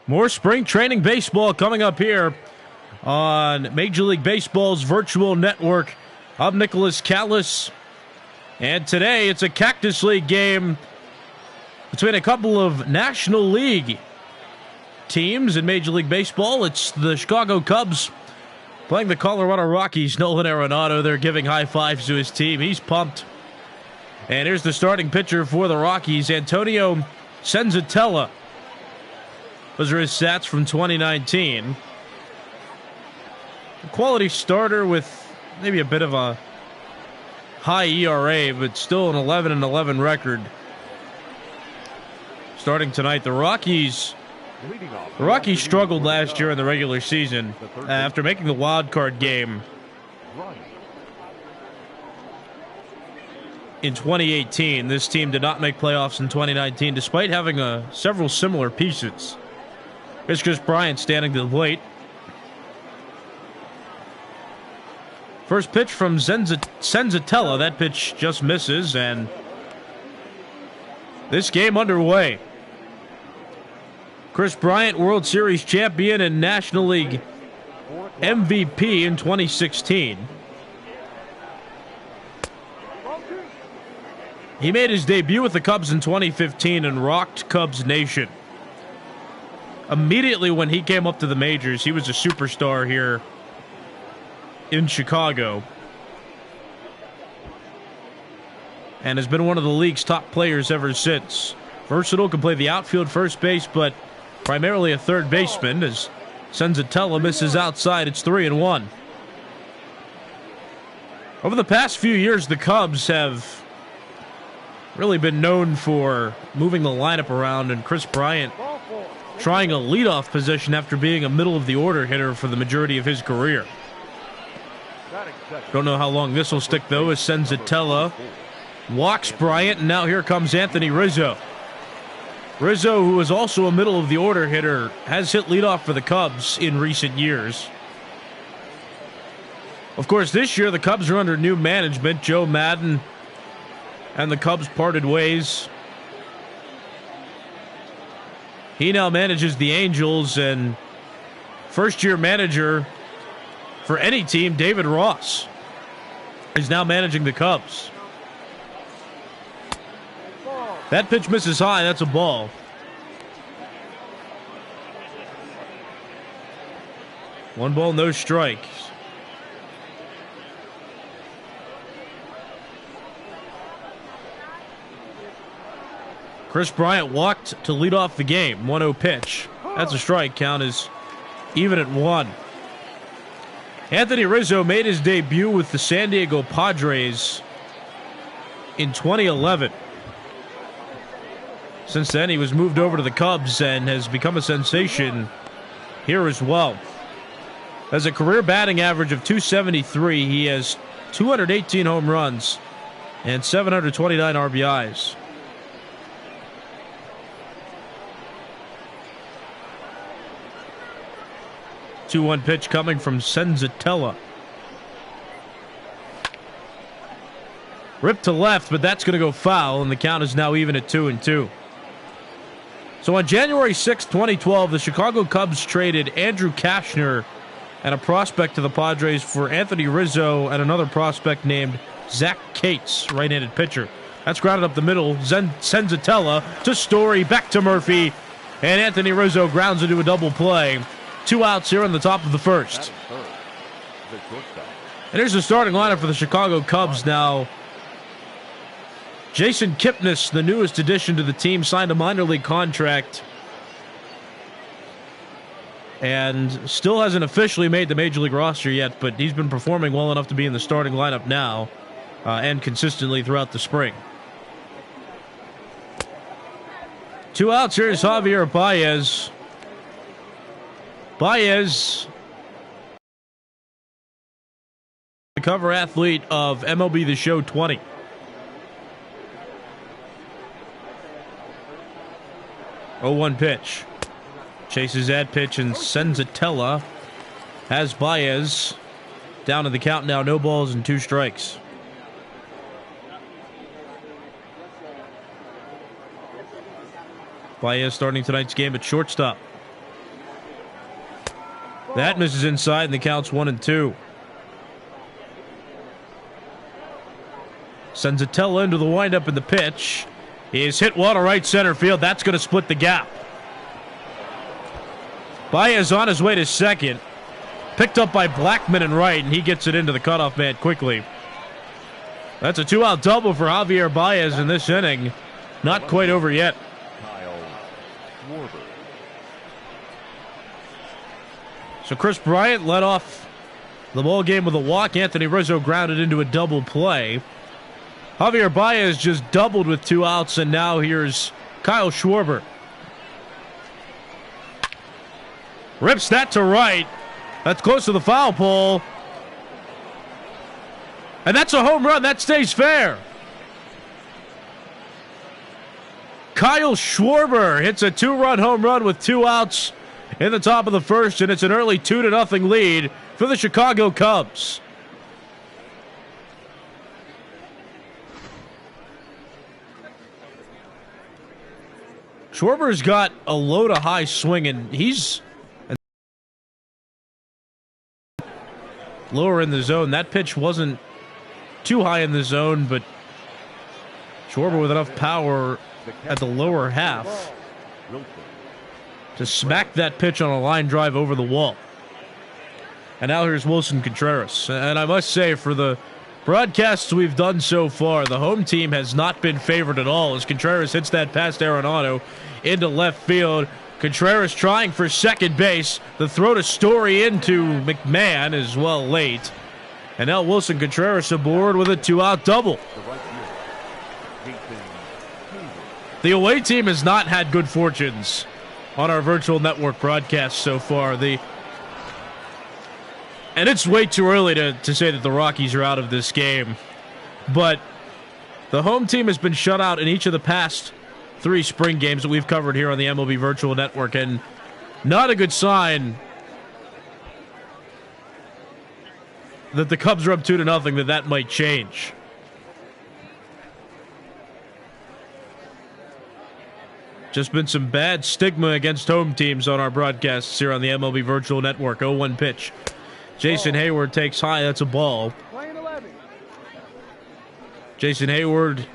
More spring training baseball coming up here on Major League Baseball's virtual network. I'm Nicholas Callis, and today it's a Cactus League game between a couple of National League teams in Major League Baseball. It's the Chicago Cubs playing the Colorado Rockies. Nolan Arenado, they're giving high fives to his team. He's pumped. And here's the starting pitcher for the Rockies, Antonio Senzatella. Those are his stats from 2019. A quality starter with maybe a bit of a high ERA, but still an 11-11 record. Starting tonight, the Rockies struggled last year in the regular season after making the wild card game in 2018. This team did not make playoffs in 2019 despite having several similar pieces. Here's Chris Bryant standing to the plate. First pitch from Senzatella. That pitch just misses, and this game underway. Chris Bryant, World Series champion and National League MVP in 2016. He made his debut with the Cubs in 2015 and rocked Cubs Nation. Immediately when he came up to the majors, he was a superstar here in Chicago and has been one of the league's top players ever since. Versatile, can play the outfield, first base, but primarily a third baseman as Senzatella misses outside. It's 3-1. Over the past few years, the Cubs have really been known for moving the lineup around, and Chris Bryant trying a leadoff position after being a middle-of-the-order hitter for the majority of his career. Don't know how long this will stick, though, as Senzatella walks Bryant, and now here comes Anthony Rizzo. Rizzo, who is also a middle-of-the-order hitter, has hit leadoff for the Cubs in recent years. Of course, this year the Cubs are under new management. Joe Maddon and the Cubs parted ways. He now manages the Angels, and first-year manager for any team, David Ross, is now managing the Cubs. That pitch misses high. That's a ball. One ball, no strikes. Chris Bryant walked to lead off the game. 1-0 pitch. That's a strike. Count is even at 1. Anthony Rizzo made his debut with the San Diego Padres in 2011. Since then, he was moved over to the Cubs and has become a sensation here as well. Has a career batting average of .273. He has 218 home runs and 729 RBIs. Two-one pitch coming from Senzatella. Ripped to left, but that's going to go foul, and the count is now even at 2-2. So on January 6, 2012, the Chicago Cubs traded Andrew Cashner and a prospect to the Padres for Anthony Rizzo and another prospect named Zach Cates, right-handed pitcher. That's grounded up the middle. Senzatella to Story, back to Murphy, and Anthony Rizzo grounds into a double play. 2 outs here in the top of the first. And here's the starting lineup for the Chicago Cubs now. Jason Kipnis, the newest addition to the team, signed a minor league contract and still hasn't officially made the Major League roster yet, but he's been performing well enough to be in the starting lineup now and consistently throughout the spring. 2 outs. Here's Javier Baez. Baez, the cover athlete of MLB The Show 20. Oh, 1 pitch. Chases that pitch, and Senzatella has Baez down to the count now. No balls and 2 strikes. Baez starting tonight's game at shortstop. That misses inside, and the count's 1-2. Senzatella into the windup in the pitch. He is hit well to right center field. That's going to split the gap. Baez on his way to second. Picked up by Blackman in right, and he gets it into the cutoff man quickly. That's a 2-out double for Javier Baez in this inning. Not quite over yet. So Chris Bryant led off the ball game with a walk. Anthony Rizzo grounded into a double play. Javier Baez just doubled with 2 outs, and now here's Kyle Schwarber. Rips that to right. That's close to the foul pole. And that's a home run. That stays fair. Kyle Schwarber hits a 2-run home run with 2 outs in the top of the first, and it's an early 2-0 lead for the Chicago Cubs. Schwarber's got a low to high swing, and he's lower in the zone. That pitch wasn't too high in the zone, but Schwarber with enough power at the lower half to smack that pitch on a line drive over the wall. And now here's Wilson Contreras. And I must say, for the broadcasts we've done so far, the home team has not been favored at all as Contreras hits that past Arenado into left field. Contreras trying for second base. The throw to Story into McMahon is well late. And now Wilson Contreras aboard with a 2-out double. The away team has not had good fortunes on our virtual network broadcast so far. And it's way too early to say that the Rockies are out of this game. But the home team has been shut out in each of the past 3 spring games that we've covered here on the MLB Virtual Network, and not a good sign that the Cubs are up 2-0, that might change. Just been some bad stigma against home teams on our broadcasts here on the MLB Virtual Network. 0-1 pitch. Jason Hayward takes high. That's a ball. Jason Hayward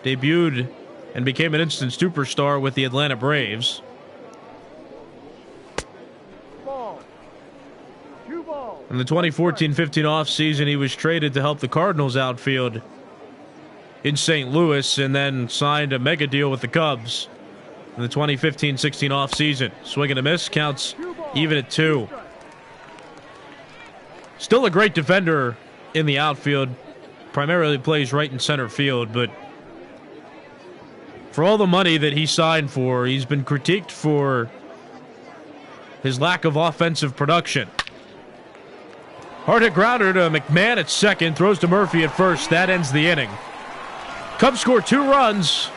debuted and became an instant superstar with the Atlanta Braves. In the 2014-15 offseason, he was traded to help the Cardinals outfield in St. Louis and then signed a mega deal with the Cubs in the 2015-16 offseason. Swing and a miss, counts even at 2. Still a great defender in the outfield. Primarily plays right in center field, but for all the money that he signed for, he's been critiqued for his lack of offensive production. Hard hit grounder to McMahon at second, throws to Murphy at first. That ends the inning. Cubs score 2 runs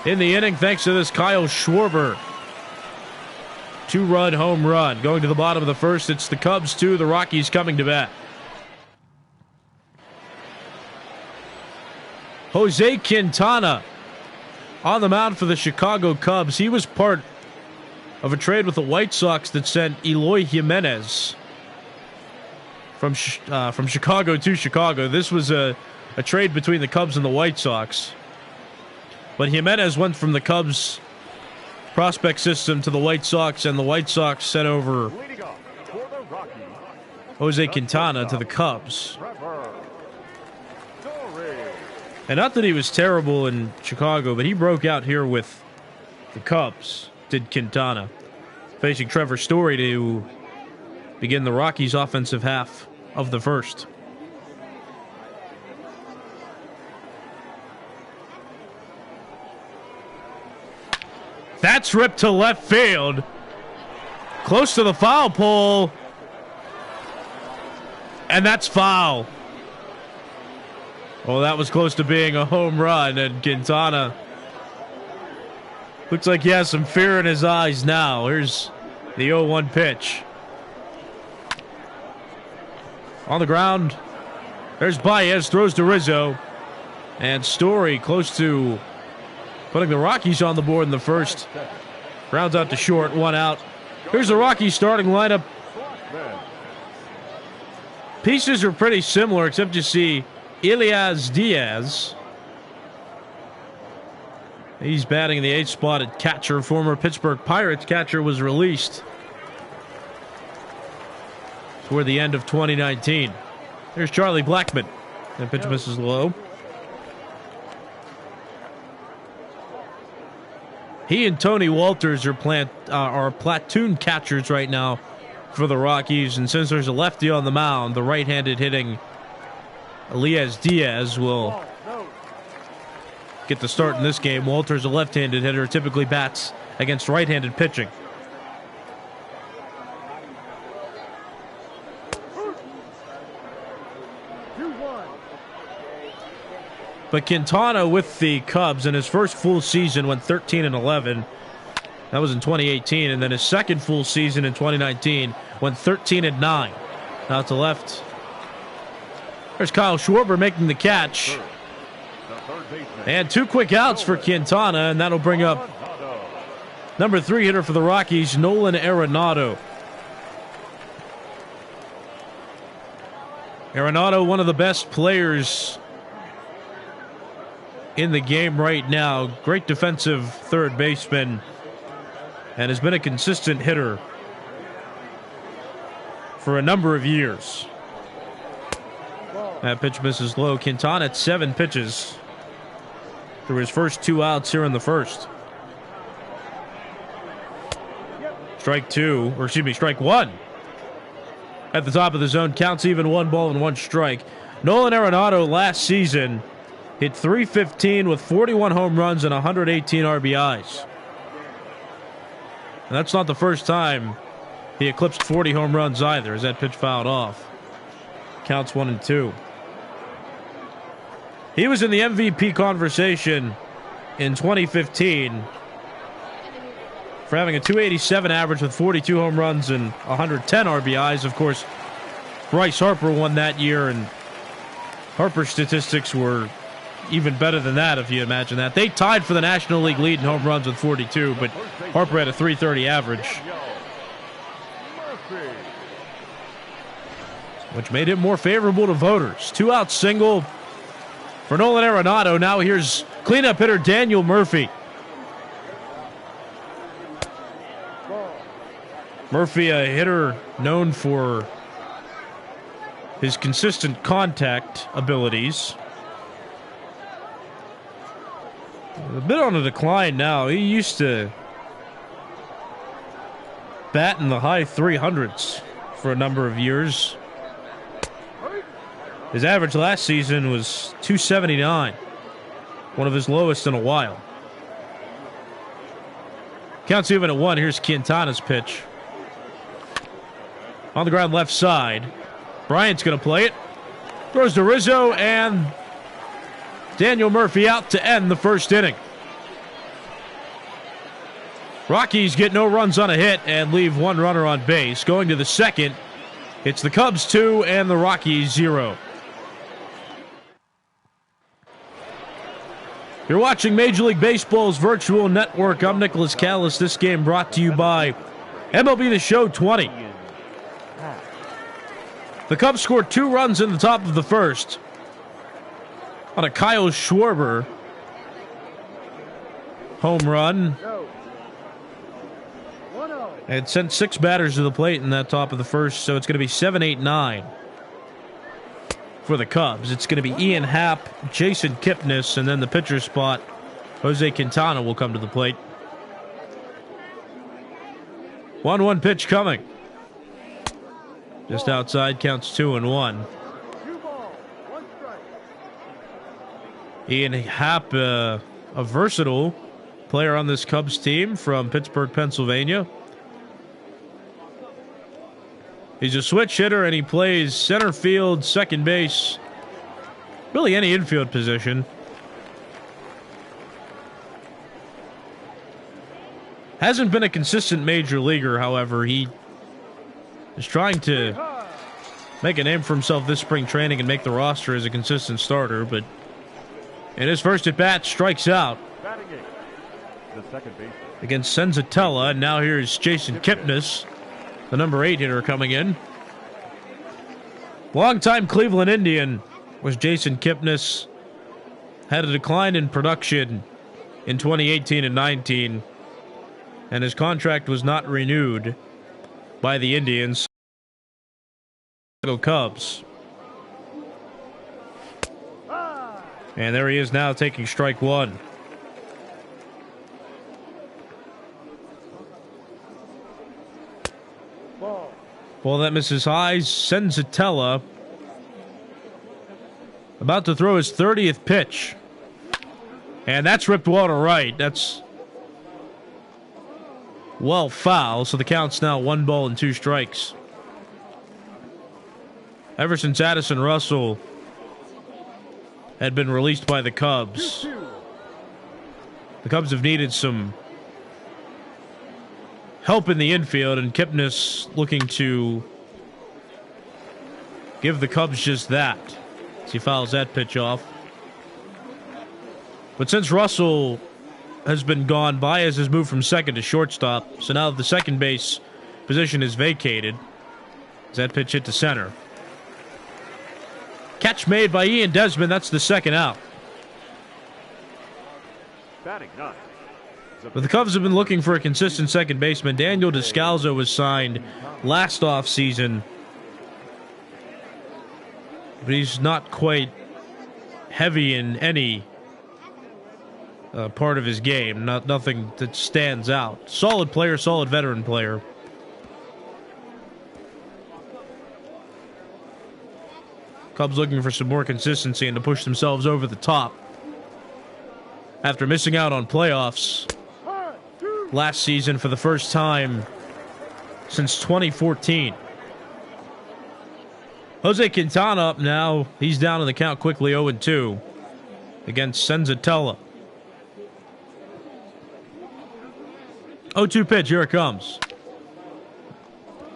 in the inning thanks to this Kyle Schwarber 2-run home run. Going to the bottom of the first, it's the Cubs 2, the Rockies coming to bat. Jose Quintana on the mound for the Chicago Cubs. He was part of a trade with the White Sox that sent Eloy Jimenez from Chicago to Chicago. This was a trade between the Cubs and the White Sox. But Jimenez went from the Cubs prospect system to the White Sox, and the White Sox sent over Jose Quintana to the Cubs. And not that he was terrible in Chicago, but he broke out here with the Cubs, did Quintana, facing Trevor Story to begin the Rockies' offensive half of the first. That's ripped to left field. Close to the foul pole. And that's foul. Well, that was close to being a home run, and Quintana looks like he has some fear in his eyes now. Here's the 0-1 pitch. On the ground, there's Baez, throws to Rizzo, and Story close to putting the Rockies on the board in the first. Rounds out to short, 1 out. Here's the Rockies starting lineup. Pieces are pretty similar, except you see Elias Diaz. He's batting in the 8th spot at catcher. Former Pittsburgh Pirates catcher was released toward the end of 2019. Here's Charlie Blackmon. That pitch misses low. He and Tony Walters are platoon catchers right now for the Rockies, and since there's a lefty on the mound, the right-handed hitting Elias Diaz will get the start in this game. Walters, a left-handed hitter, typically bats against right-handed pitching. But Quintana with the Cubs in his first full season went 13-11. That was in 2018, and then his second full season in 2019 went 13-9. Now to left. There's Kyle Schwarber making the catch. And 2 quick outs for Quintana, and that'll bring up number 3 hitter for the Rockies, Nolan Arenado. Arenado, one of the best players in the game right now. Great defensive third baseman, and has been a consistent hitter for a number of years. That pitch misses low. Quintana at 7 pitches through his first 2 outs here in the first. Strike 1. At the top of the zone, counts even, 1 ball and 1 strike. Nolan Arenado last season hit .315 with 41 home runs and 118 RBIs. And that's not the first time he eclipsed 40 home runs either, as that pitch fouled off. Counts 1-2. He was in the MVP conversation in 2015 for having a .287 average with 42 home runs and 110 RBIs. Of course, Bryce Harper won that year, and Harper's statistics were even better than that, if you imagine that. They tied for the National League lead in home runs with 42, but Harper had a .330 average, which made it more favorable to voters. 2-out single for Nolan Arenado. Now here's cleanup hitter Daniel Murphy. Murphy, a hitter known for his consistent contact abilities. A bit on a decline now. He used to bat in the high 300s for a number of years. His average last season was .279, one of his lowest in a while. Counts even at 1. Here's Quintana's pitch. On the ground left side. Bryant's going to play it. Throws to Rizzo, and Daniel Murphy out to end the first inning. Rockies get no runs on a hit and leave 1 runner on base. Going to the second, it's the Cubs 2 and the Rockies 0. You're watching Major League Baseball's virtual network. I'm Nicholas Callis. This game brought to you by MLB The Show 20. The Cubs scored 2 runs in the top of the first on a Kyle Schwarber home run. And sent 6 batters to the plate in that top of the first, so it's going to be 7-8-9 for the Cubs. It's going to be Ian Happ, Jason Kipnis, and then the pitcher spot, Jose Quintana will come to the plate. 1-1 pitch coming. Just outside, counts 2-1. Ian Happ, a versatile player on this Cubs team from Pittsburgh, Pennsylvania. He's a switch hitter, and he plays center field, second base, really any infield position. Hasn't been a consistent major leaguer, however. He is trying to make a name for himself this spring training and make the roster as a consistent starter, but in his first at-bat, strikes out. against Senzatella. And now here's Jason Kipnis, the number 8 hitter, coming in. Longtime Cleveland Indian was Jason Kipnis. Had a decline in production in 2018 and 19, and his contract was not renewed by the Indians. Cubs. And there he is now taking strike one. Ball that misses high. Senzatella about to throw his 30th pitch. And that's ripped well to right. That's well foul. So the count's now 1 ball and 2 strikes. Ever since Addison Russell had been released by the Cubs, the Cubs have needed some help in the infield, and Kipnis looking to give the Cubs just that as he fouls that pitch off. But since Russell has been gone, Baez has moved from second to shortstop, so now the second base position is vacated as that pitch hit to center. Catch made by Ian Desmond. That's the second out. But the Cubs have been looking for a consistent second baseman. Daniel Descalzo was signed last offseason, but he's not quite heavy in any part of his game. Nothing that stands out. Solid player, solid veteran player. Cubs looking for some more consistency and to push themselves over the top after missing out on playoffs last season for the first time since 2014. Jose Quintana up now. He's down in the count quickly, 0-2 against Senzatella. 0-2 pitch, here it comes.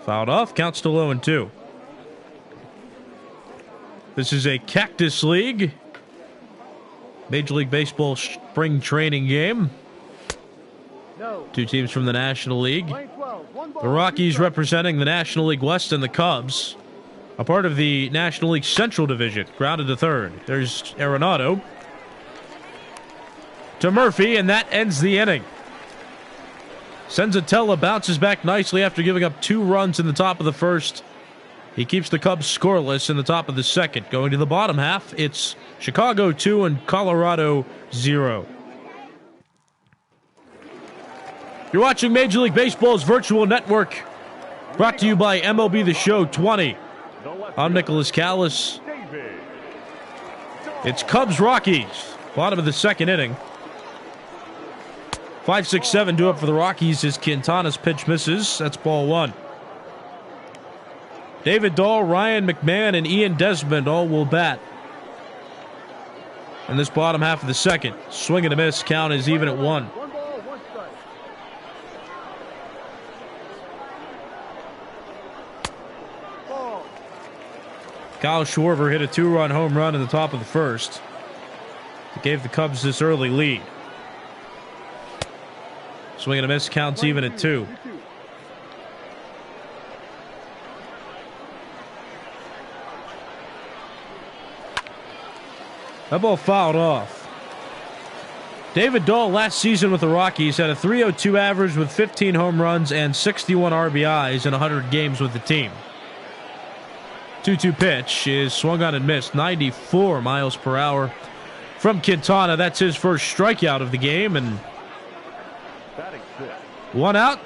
Fouled off, count still 0-2. This is a Cactus League Major League Baseball spring training game. Two teams from the National League. The Rockies representing the National League West, and the Cubs, a part of the National League Central Division, grounded to third. There's Arenado to Murphy, and that ends the inning. Senzatella bounces back nicely after giving up 2 runs in the top of the first. He keeps the Cubs scoreless in the top of the second. Going to the bottom half, it's Chicago 2 and Colorado 0. You're watching Major League Baseball's virtual network, brought to you by MLB The Show 20. I'm Nicholas Callis. It's Cubs Rockies, bottom of the second inning. 5-6-7 due up for the Rockies as Quintana's pitch misses. That's ball 1. David Dahl, Ryan McMahon, and Ian Desmond all will bat in this bottom half of the second. Swing and a miss. Count is even at 1. Kyle Schwarber hit a 2-run home run in the top of the first. It gave the Cubs this early lead. Swing and a miss. Counts even at 2. That ball fouled off. David Dahl last season with the Rockies had a .302 average with 15 home runs and 61 RBIs in 100 games with the team. 2-2 pitch is swung on and missed. 94 miles per hour from Quintana. That's his first strikeout of the game, and 1 out.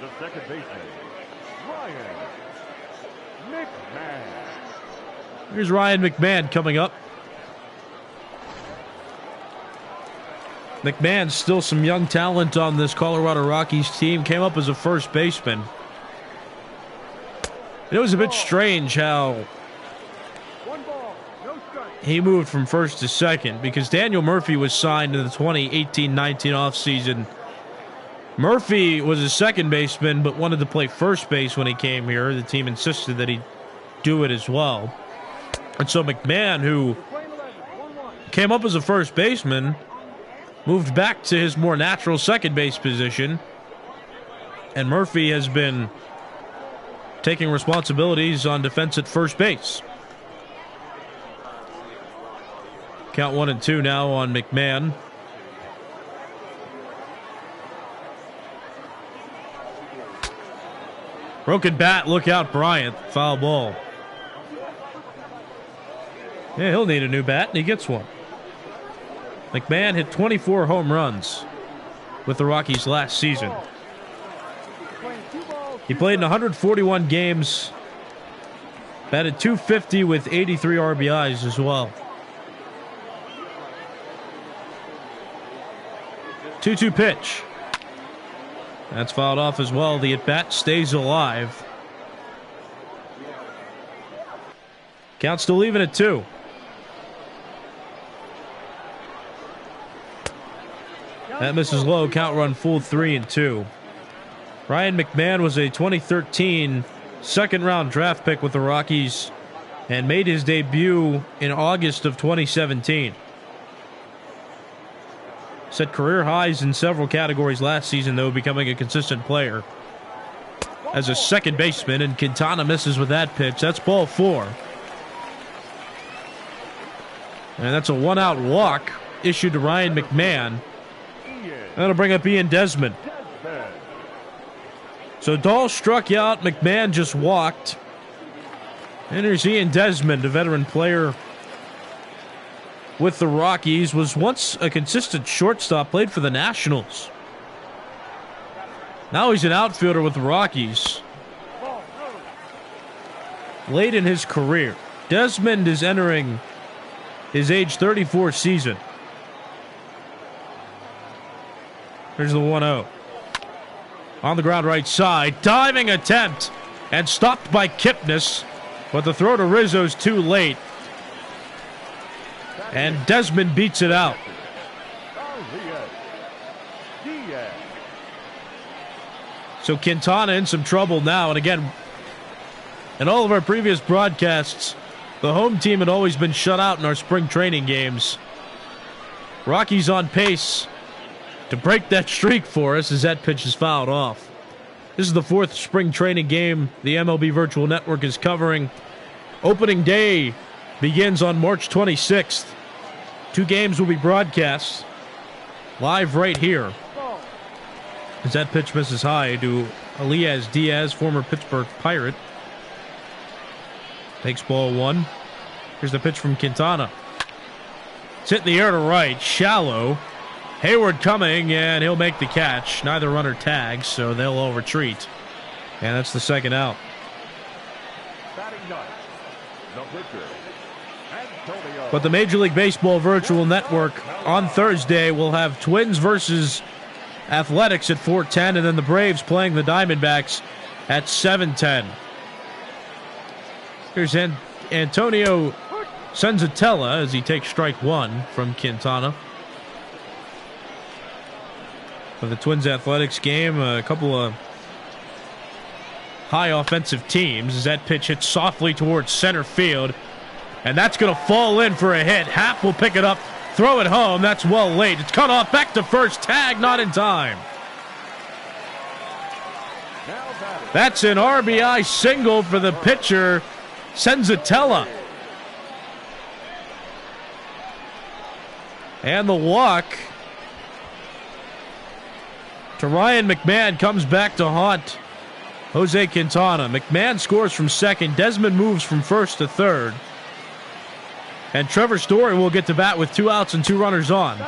Here's Ryan McMahon coming up. McMahon's still some young talent on this Colorado Rockies team. Came up as a first baseman. It was a bit strange how he moved from first to second, because Daniel Murphy was signed in the 2018-19 offseason. Murphy was a second baseman but wanted to play first base when he came here. The team insisted that he do it as well. And so McMahon, who came up as a first baseman, moved back to his more natural second base position. And Murphy has been taking responsibilities on defense at first base. Count 1-2 now on McMahon. Broken bat, look out, Bryant. Foul ball. Yeah, he'll need a new bat, and he gets one. McMahon hit 24 home runs with the Rockies last season. He played in 141 games, batted .250 with 83 RBIs as well. 2-2 pitch. That's fouled off as well. The at-bat stays alive. Count still even at 2. That misses low. Count run full 3-2. Ryan McMahon was a 2013 second-round draft pick with the Rockies and made his debut in August of 2017. Set career highs in several categories last season, though, becoming a consistent player as a second baseman, and Quintana misses with that pitch. That's ball 4. And that's a one-out walk issued to Ryan McMahon. That'll bring up Ian Desmond. So Dahl struck out, McMahon just walked. And there's Ian Desmond, a veteran player with the Rockies, was once a consistent shortstop, played for the Nationals. Now he's an outfielder with the Rockies. Late in his career, Desmond is entering his age 34 season. Here's the 1-0. On the ground right side, diving attempt, and stopped by Kipnis, but the throw to Rizzo's too late. And Desmond beats it out. So Quintana in some trouble now. And again, in all of our previous broadcasts, the home team had always been shut out in our spring training games. Rockies on pace to break that streak for us as that pitch is fouled off. This is the 4th spring training game the MLB Virtual Network is covering. Opening day begins on March 26th. 2 games will be broadcast live right here. As that pitch misses high to Elias Diaz, former Pittsburgh Pirate. Takes ball 1. Here's the pitch from Quintana. It's hit in the air to right, shallow. Hayward coming, and he'll make the catch. Neither runner tags, so they'll all retreat. And that's the second out. But the Major League Baseball Virtual Network on Thursday will have Twins versus Athletics at 4:10, and then the Braves playing the Diamondbacks at 7:10. Here's Antonio Senzatella as he takes strike 1 from Quintana. For the Twins Athletics game, a couple of high offensive teams as that pitch hits softly towards center field. And that's going to fall in for a hit. Happ will pick it up, throw it home. That's well late. It's cut off back to first. Tag not in time. That's an RBI single for the pitcher, Senzatella. And the walk to Ryan McMahon comes back to haunt Jose Quintana. McMahon scores from second. Desmond moves from first to third. And Trevor Story will get to bat with 2 outs and 2 runners on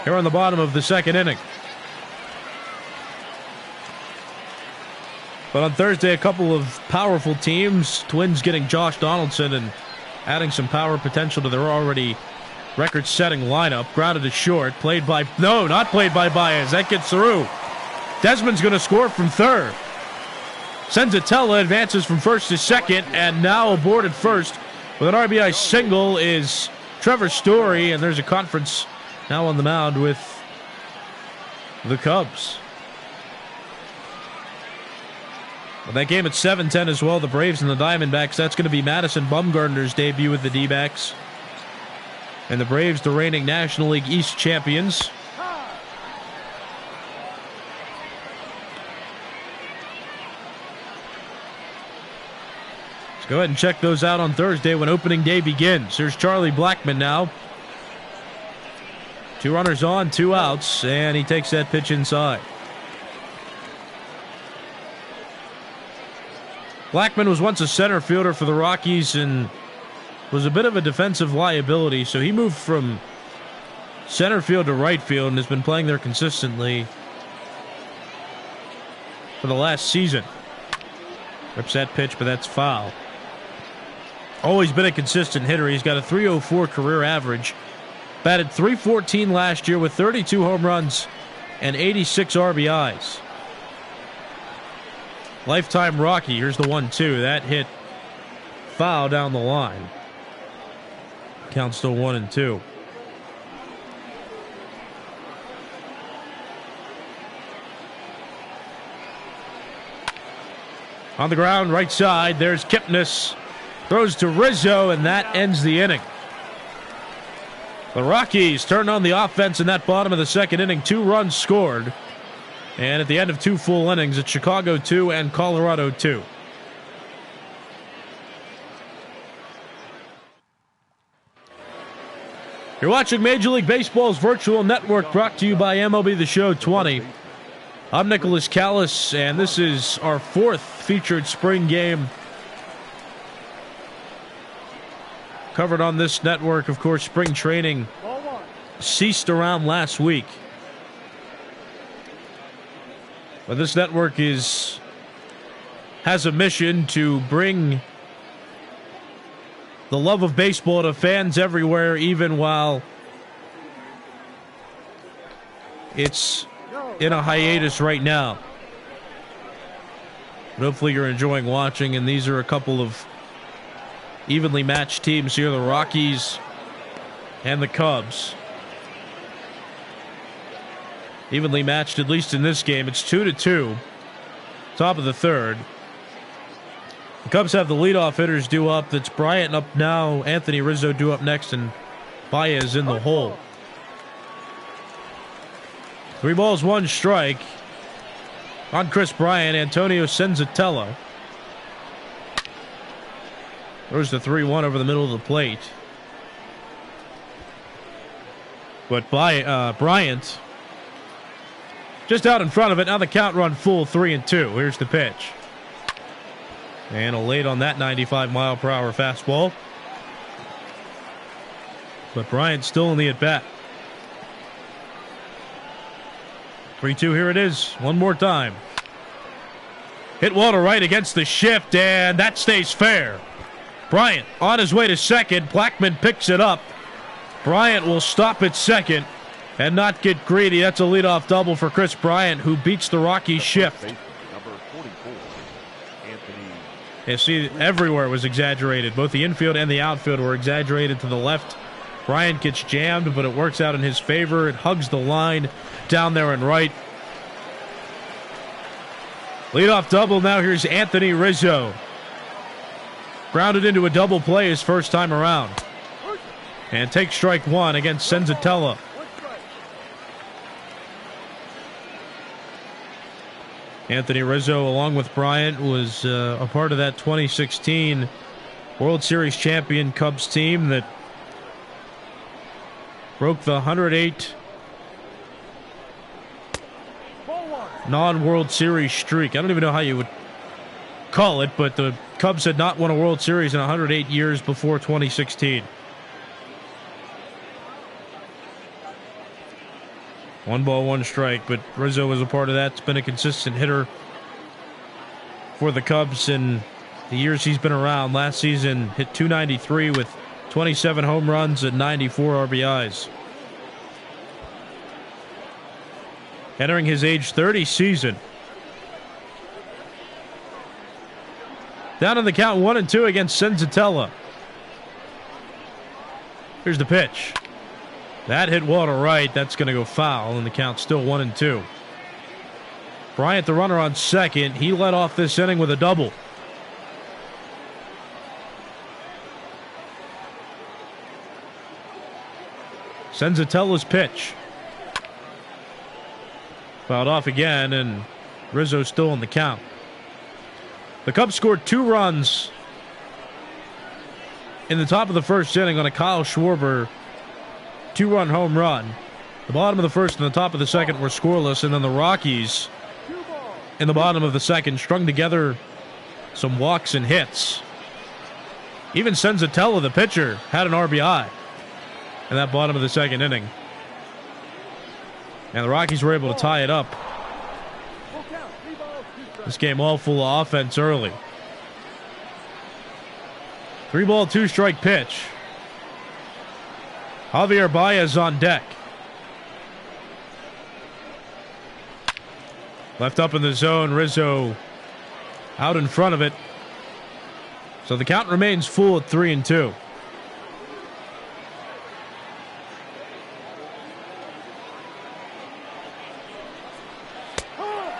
here on the bottom of the second inning. But on Thursday, a couple of powerful teams. Twins getting Josh Donaldson and adding some power potential to their already record-setting lineup. Grounded to short. Not played by Baez. That gets through. Desmond's going to score from third. Senzatella advances from first to second, and now aboard at first with an RBI single is Trevor Story, and there's a conference now on the mound with the Cubs. Well, that game at 7:10 as well, the Braves and the Diamondbacks. That's going to be Madison Bumgarner's debut with the D-backs. And the Braves, the reigning National League East champions. So go ahead and check those out on Thursday when opening day begins. Here's Charlie Blackmon now. 2 runners on, 2 outs, and he takes that pitch inside. Blackmon was once a center fielder for the Rockies and was a bit of a defensive liability, so he moved from center field to right field and has been playing there consistently for the last season. Rips that pitch, but that's foul. Always been a consistent hitter. He's got a .304 career average. Batted .314 last year with 32 home runs and 86 RBIs. Lifetime Rocky. Here's the 1-2. That hit foul down the line. Count still 1-2. On the ground, right side, there's Kipnis. Throws to Rizzo, and that ends the inning. The Rockies turned on the offense in that bottom of the second inning. 2 runs scored. And at the end of 2 full innings, it's Chicago 2 and Colorado 2. You're watching Major League Baseball's virtual network, brought to you by MLB The Show 20. I'm Nicholas Callis, and this is our 4th featured spring game covered on this network. Of course, spring training ceased around last week. But this network has a mission to bring the love of baseball to fans everywhere, even while it's in a hiatus right now. But hopefully you're enjoying watching, and these are a couple of evenly matched teams here, the Rockies and the Cubs. Evenly matched, at least in this game. It's 2-2. Top of the 3rd. The Cubs have the leadoff hitters due up. That's Bryant up now. Anthony Rizzo due up next, and Baez in the hole. 3 balls, 1 strike. On Chris Bryant, Antonio Senzatella. There's the 3-1 over the middle of the plate. But Bryant just out in front of it. Now the count run full, 3-2. Here's the pitch. And a late on that 95-mile-per-hour fastball. But Bryant's still in the at-bat. 3-2, here it is. One more time. Hit wall to right against the shift, and that stays fair. Bryant on his way to second. Blackmon picks it up. Bryant will stop at second and not get greedy. That's a leadoff double for Chris Bryant, who beats the Rockies shift. You see, everywhere was exaggerated. Both the infield and the outfield were exaggerated to the left. Bryant gets jammed, but it works out in his favor. It hugs the line down there and right. Leadoff double. Now here's Anthony Rizzo. Grounded into a double play his first time around. And takes strike 1 against Senzatella. Anthony Rizzo, along with Bryant, was a part of that 2016 World Series champion Cubs team that broke the 108 non-World Series streak. I don't even know how you would call it, but the Cubs had not won a World Series in 108 years before 2016. 1 ball, 1 strike, but Rizzo was a part of that. It's been a consistent hitter for the Cubs in the years he's been around. Last season, hit .293 with 27 home runs and 94 RBIs. Entering his age 30 season. Down in the count, 1-2 against Senzatella. Here's the pitch. That hit wall to right. That's going to go foul, and the count's still 1-2. Bryant, the runner on second. He led off this inning with a double. Senzatella's pitch. Fouled off again, and Rizzo's still on the count. The Cubs scored 2 runs in the top of the first inning on a Kyle Schwarber 2-run home run. The bottom of the first and the top of the second were scoreless, and then the Rockies in the bottom of the second strung together some walks and hits. Even Senzatella, the pitcher, had an RBI in that bottom of the second inning. And the Rockies were able to tie it up. This game all full of offense early. 3-ball, 2-strike pitch. Javier Baez on deck. Left up in the zone, Rizzo out in front of it. So the count remains full at 3-2.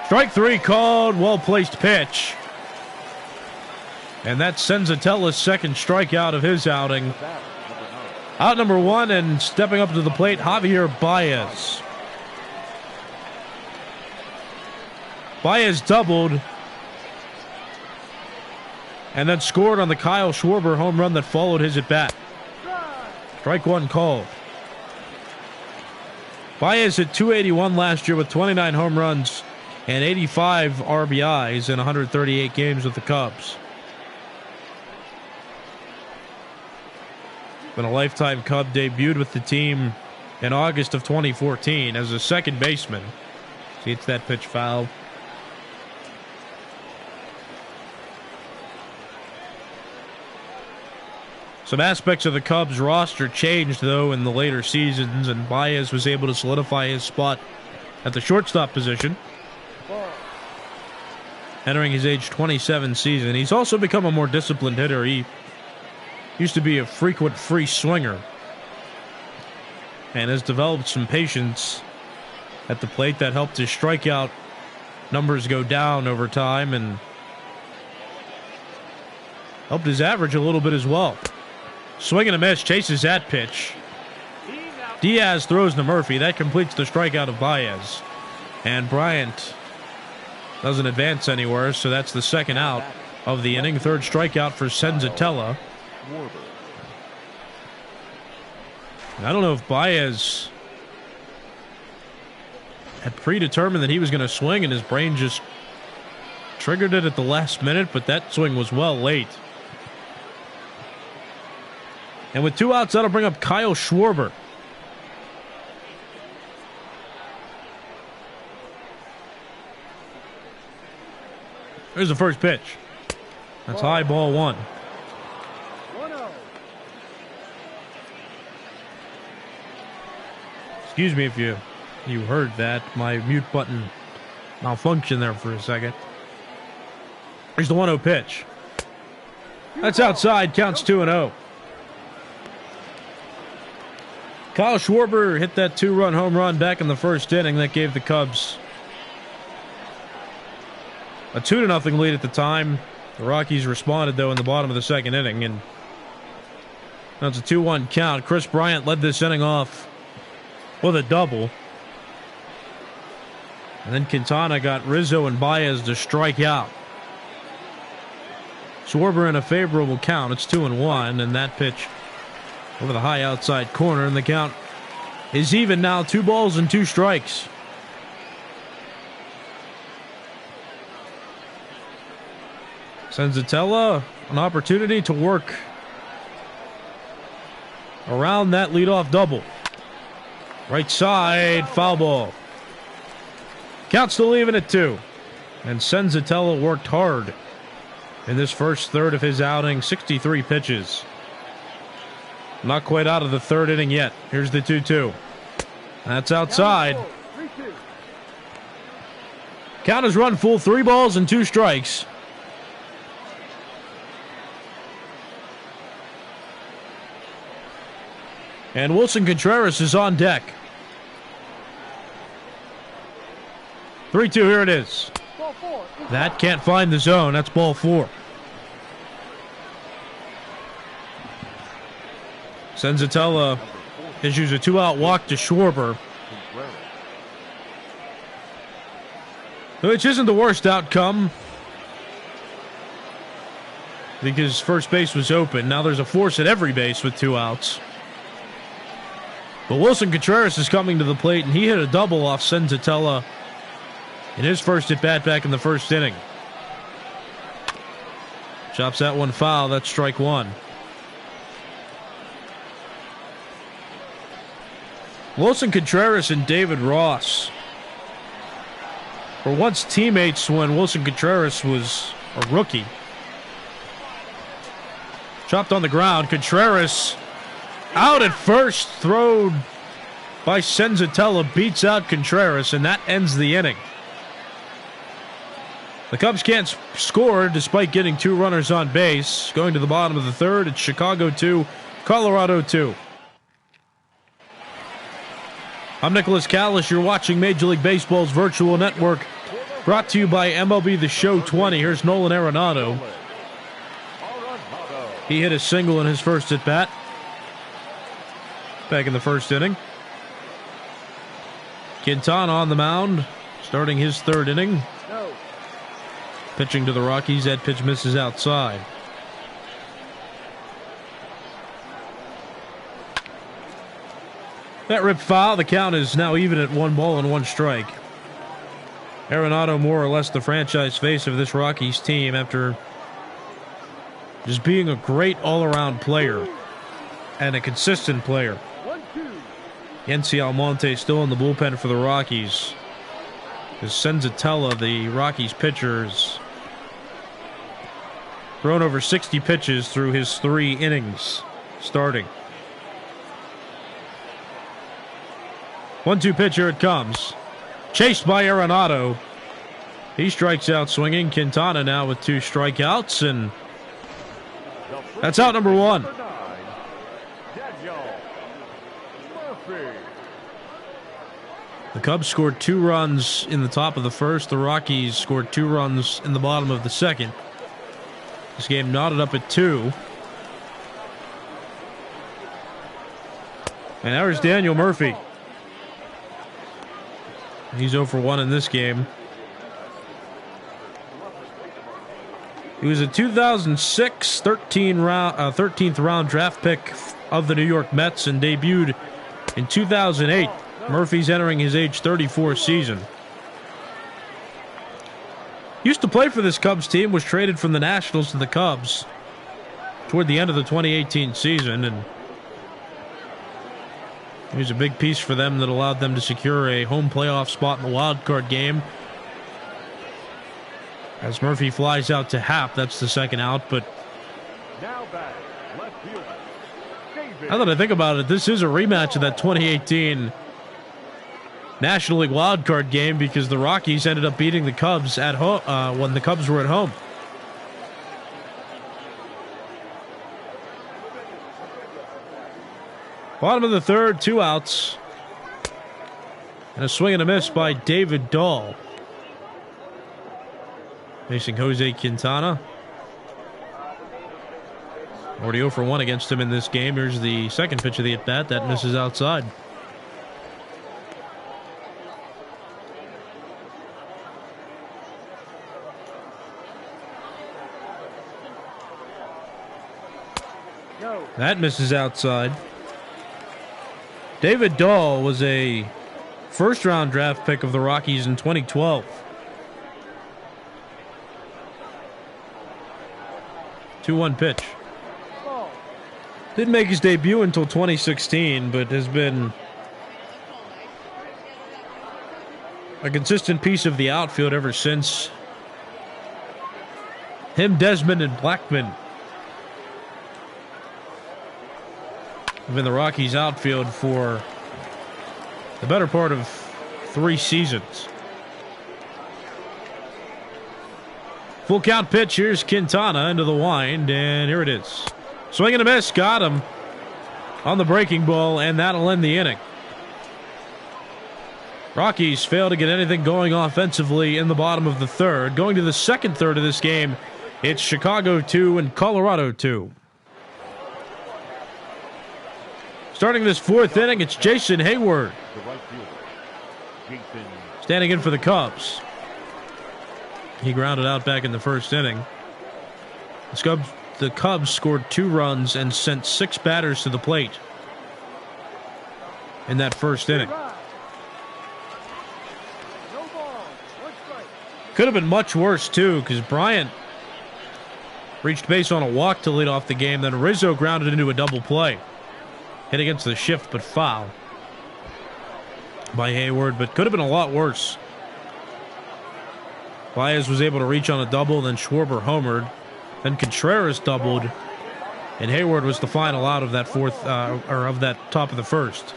Strike 3 called, well-placed pitch. And that's Senzatella's second strikeout of his outing. Out number 1, and stepping up to the plate, Javier Baez. Baez doubled and then scored on the Kyle Schwarber home run that followed his at-bat. Strike 1 called. Baez hit .281 last year with 29 home runs and 85 RBIs in 138 games with the Cubs. Been a lifetime Cub, debuted with the team in August of 2014 as a second baseman. See, it's that pitch foul. Some aspects of the Cubs roster changed, though, in the later seasons, and Baez was able to solidify his spot at the shortstop position, entering his age 27 season. He's also become a more disciplined hitter. He used to be a frequent free swinger and has developed some patience at the plate that helped his strikeout numbers go down over time and helped his average a little bit as well. Swing and a miss, chases that pitch. Diaz throws to Murphy. That completes the strikeout of Baez. And Bryant doesn't advance anywhere, so that's the second out of the inning. Third strikeout for Senzatella. I don't know if Baez had predetermined that he was going to swing and his brain just triggered it at the last minute, but that swing was well late. And with 2 outs, that'll bring up Kyle Schwarber. There's the first pitch. That's high, ball 1. Excuse me if you heard that. My mute button malfunctioned there for a second. Here's the 1-0 pitch. That's outside, counts 2-0. Kyle Schwarber hit that 2-run home run back in the first inning. That gave the Cubs a 2-0 lead at the time. The Rockies responded, though, in the bottom of the second inning. And now it's a 2-1 count. Chris Bryant led this inning off with a double. And then Quintana got Rizzo and Baez to strike out. Schwarber in a favorable count. It's 2-1, and that pitch over the high outside corner, and the count is even now. 2 balls and 2 strikes. Senzatella, an opportunity to work around that leadoff double. Right side, foul ball. Count still even at 2. And Senzatella worked hard in this first third of his outing. 63 pitches. Not quite out of the third inning yet. Here's the 2-2. That's outside. Count is run full. 3 balls and 2 strikes. And Wilson Contreras is on deck. 3-2, here it is. That can't find the zone. That's ball 4. Senzatella issues a 2-out walk to Schwarber, which isn't the worst outcome. because first base was open. Now there's a force at every base with 2 outs. But Wilson Contreras is coming to the plate, and he hit a double off Senzatella in his first at-bat back in the first inning. Chops that one foul. That's strike 1. Wilson Contreras and David Ross were once teammates when Wilson Contreras was a rookie. Chopped on the ground. Contreras out at first. Thrown by Senzatella. Beats out Contreras, and that ends the inning. The Cubs can't score despite getting 2 runners on base. Going to the bottom of the third, it's Chicago 2, Colorado 2. I'm Nicholas Callis. You're watching Major League Baseball's virtual network, brought to you by MLB The Show 20. Here's Nolan Arenado. He hit a single in his first at-bat back in the first inning. Quintana on the mound, starting his third inning. Pitching to the Rockies, that pitch misses outside. That ripped foul. The count is now even at 1-1 strike. Arenado more or less the franchise face of this Rockies team after just being a great all-around player and a consistent player. Yency Almonte still in the bullpen for the Rockies. Because Senzatella, the Rockies pitcher, has thrown over 60 pitches through his 3 innings starting. 1-2 pitch, here it comes. Chased by Arenado. He strikes out swinging. Quintana now with 2 strikeouts, and that's out number 1. The Cubs scored 2 runs in the top of the first. The Rockies scored 2 runs in the bottom of the second. This game knotted up at 2. And there's Daniel Murphy. He's 0 for 1 in this game. He was a 2006 13th round draft pick of the New York Mets and debuted in 2008. Murphy's entering his age 34 season. Used to play for this Cubs team, was traded from the Nationals to the Cubs toward the end of the 2018 season, and he was a big piece for them that allowed them to secure a home playoff spot in the wild card game. As Murphy flies out to Happ, that's the second out, but now that I think about it, this is a rematch of that 2018 National League wildcard game because the Rockies ended up beating the Cubs at home when the Cubs were at home. Bottom of the third, 2 outs. And a swing and a miss by David Dahl. Facing Jose Quintana. Already 0 for 1 against him in this game. Here's the second pitch of the at-bat. That misses outside. That misses outside. David Dahl was a first-round draft pick of the Rockies in 2012. Two-one pitch. Didn't make his debut until 2016, but has been a consistent piece of the outfield ever since. Him, Desmond, and Blackman have been the Rockies outfield for the better part of 3 seasons. Full count pitch. Here's Quintana into the wind, and here it is. Swing and a miss. Got him on the breaking ball, and that'll end the inning. Rockies fail to get anything going offensively in the bottom of the third. Going to the second third of this game, it's Chicago 2 and Colorado 2. Starting this 4th inning, it's Jason Hayward standing in for the Cubs. He grounded out back in the first inning. The the Cubs scored 2 runs and sent 6 batters to the plate in that first inning. Could have been much worse, too, because Bryant reached base on a walk to lead off the game. Then Rizzo grounded into a double play. Hit against the shift, but foul by Hayward, but could have been a lot worse. Baez was able to reach on a double, then Schwarber homered. Then Contreras doubled, and Hayward was the final out of that of that top of the first.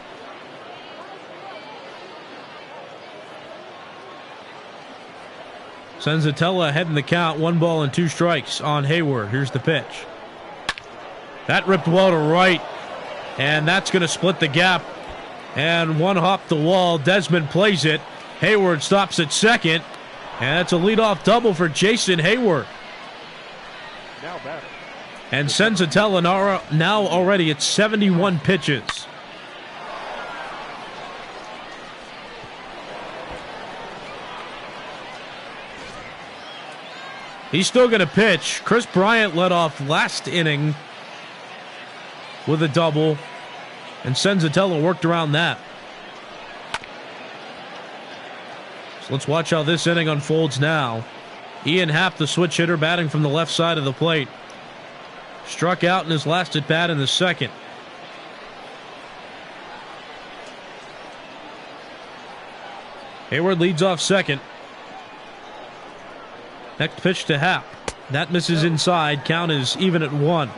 Senzatella ahead in the count, 1 ball and 2 strikes on Hayward. Here's the pitch. That ripped well to right, and that's going to split the gap. And one hop the wall. Desmond plays it. Hayward stops at second, and that's a leadoff double for Jason Hayward. And Senzatella now already at 71 pitches. He's still going to pitch. Chris Bryant led off last inning with a double, and Senzatella worked around that. So let's watch how this inning unfolds now. Ian Happ, the switch hitter, batting from the left side of the plate. Struck out in his last at bat in the second. Hayward leads off second. Next pitch to Happ. That misses inside. Count is even at 1.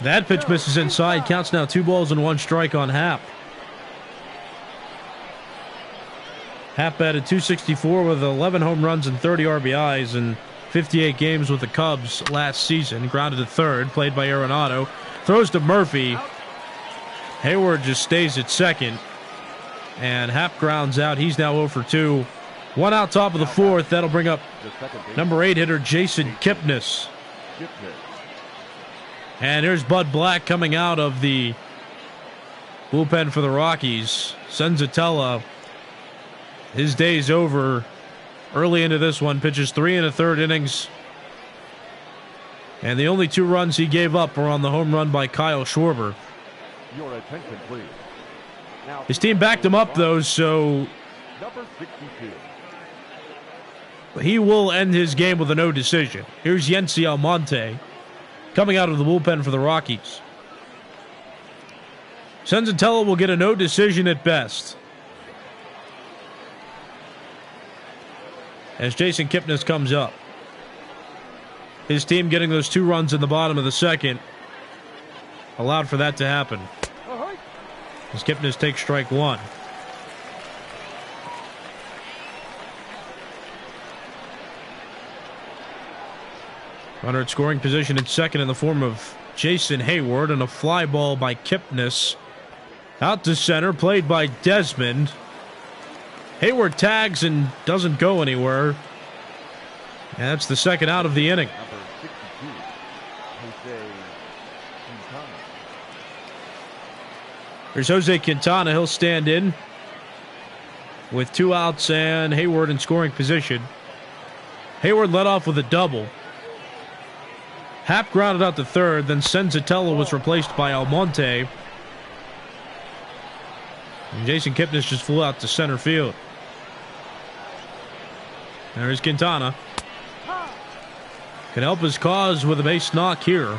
That pitch misses inside. Counts now 2 balls and 1 strike on Happ. Happ batted .264 with 11 home runs and 30 RBIs in 58 games with the Cubs last season. Grounded to third, played by Arenado. Throws to Murphy. Hayward just stays at second. And Happ grounds out. He's now 0 for 2. 1 out top of the fourth. That'll bring up number 8 hitter Jason Kipnis. And here's Bud Black coming out of the bullpen for the Rockies. Senzatella, his day's over early into this one. Pitches 3 1/3 innings. And the only 2 runs he gave up were on the home run by Kyle Schwarber. Your attention, please. Now, his team backed him up, though, so number 62. He will end his game with a no decision. Here's Yency Almonte coming out of the bullpen for the Rockies. Senzatella will get a no decision at best, as Jason Kipnis comes up. His team getting those 2 runs in the bottom of the second allowed for that to happen, as Kipnis takes strike 1. Runner at scoring position at second in the form of Jason Hayward, and a fly ball by Kipnis out to center, played by Desmond. Hayward tags and doesn't go anywhere. And that's the second out of the inning. Number 62, Jose Quintana. Here's Jose Quintana. He'll stand in with 2 outs and Hayward in scoring position. Hayward led off with a double. Happ grounded out to third, then Senzatella was replaced by Almonte. And Jason Kipnis just flew out to center field. There's Quintana. Can help his cause with a base knock here.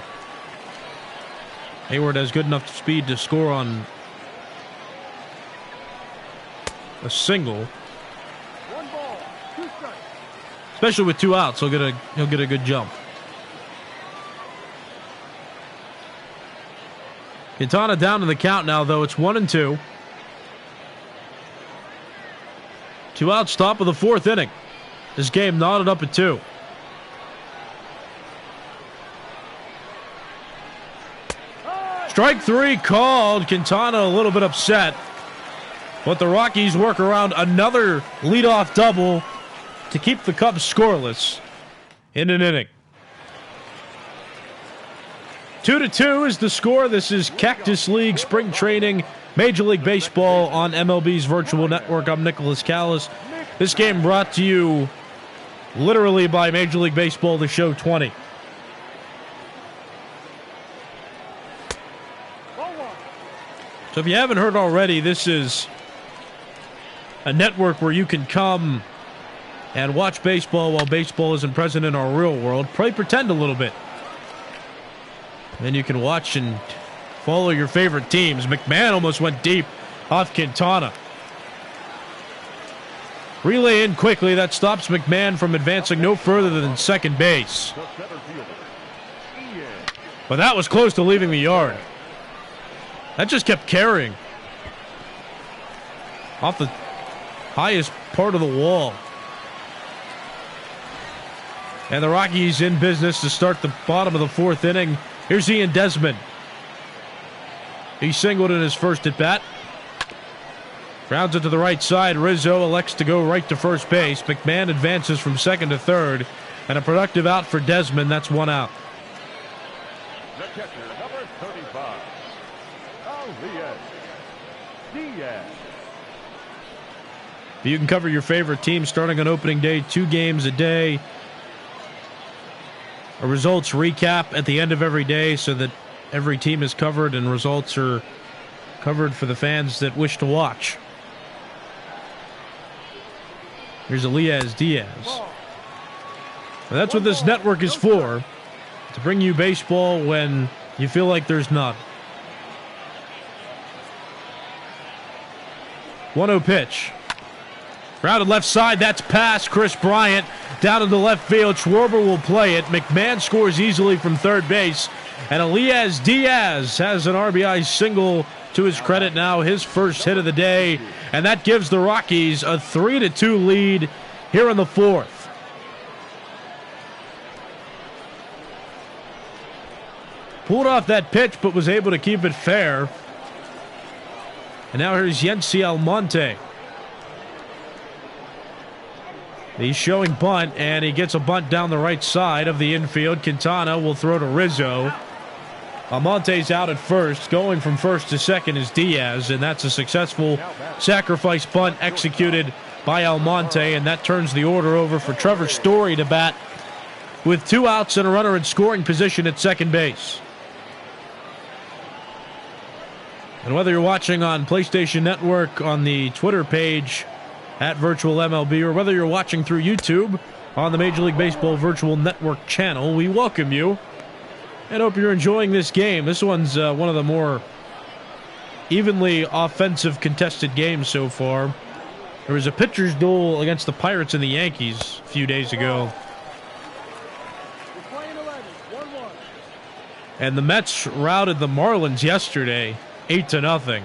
Hayward has good enough speed to score on a single. 1 ball, 2 strikes. Especially with 2 outs, he'll get a good jump. Quintana down in the count now, though. It's 1-2. 2 outs, top of the 4th inning. This game knotted up at 2. Strike 3 called. Quintana a little bit upset, but the Rockies work around another leadoff double to keep the Cubs scoreless in an inning. 2-2 is the score. This is Cactus League Spring Training, Major League Baseball on MLB's Virtual Network. I'm Nicholas Callis. This game brought to you literally by Major League Baseball, the Show 20. So if you haven't heard already, this is a network where you can come and watch baseball while baseball isn't present in our real world. Pretend a little bit. Then you can watch and follow your favorite teams. McMahon almost went deep off Quintana. Relay in quickly. That stops McMahon from advancing no further than second base. But that was close to leaving the yard. That just kept carrying. Off the highest part of the wall. And the Rockies in business to start the bottom of the fourth inning. Here's Ian Desmond. He singled in his first at bat. Grounds it to the right side. Rizzo elects to go right to first base. McMahon advances from second to third. And a productive out for Desmond. That's one out. The catcher, number 35, Diaz. You can cover your favorite team starting on opening day, 2 games a day. A results recap at the end of every day so that every team is covered and results are covered for the fans that wish to watch. Here's Elias Diaz. Well, that's what this network is for, to bring you baseball when you feel like there's none. 1-0 pitch. Grounded left side, that's past Chris Bryant. Down into left field, Schwarber will play it. McMahon scores easily from third base. And Elias Diaz has an RBI single to his credit now, his first hit of the day. And that gives the Rockies a 3-2 lead here in the fourth. Pulled off that pitch, but was able to keep it fair. And now here's Yency Almonte. He's showing bunt, and he gets a bunt down the right side of the infield. Quintana will throw to Rizzo. Almonte's out at first. Going from first to second is Diaz, and that's a successful sacrifice bunt executed by Almonte, and that turns the order over for Trevor Story to bat with 2 outs and a runner in scoring position at second base. And whether you're watching on PlayStation Network, on the Twitter page at Virtual MLB, or whether you're watching through YouTube on the Major League Baseball Virtual Network channel, we welcome you and hope you're enjoying this game. This one's one of the more evenly offensive contested games so far. There was a pitcher's duel against the Pirates and the Yankees a few days ago. And the Mets routed the Marlins yesterday 8-0.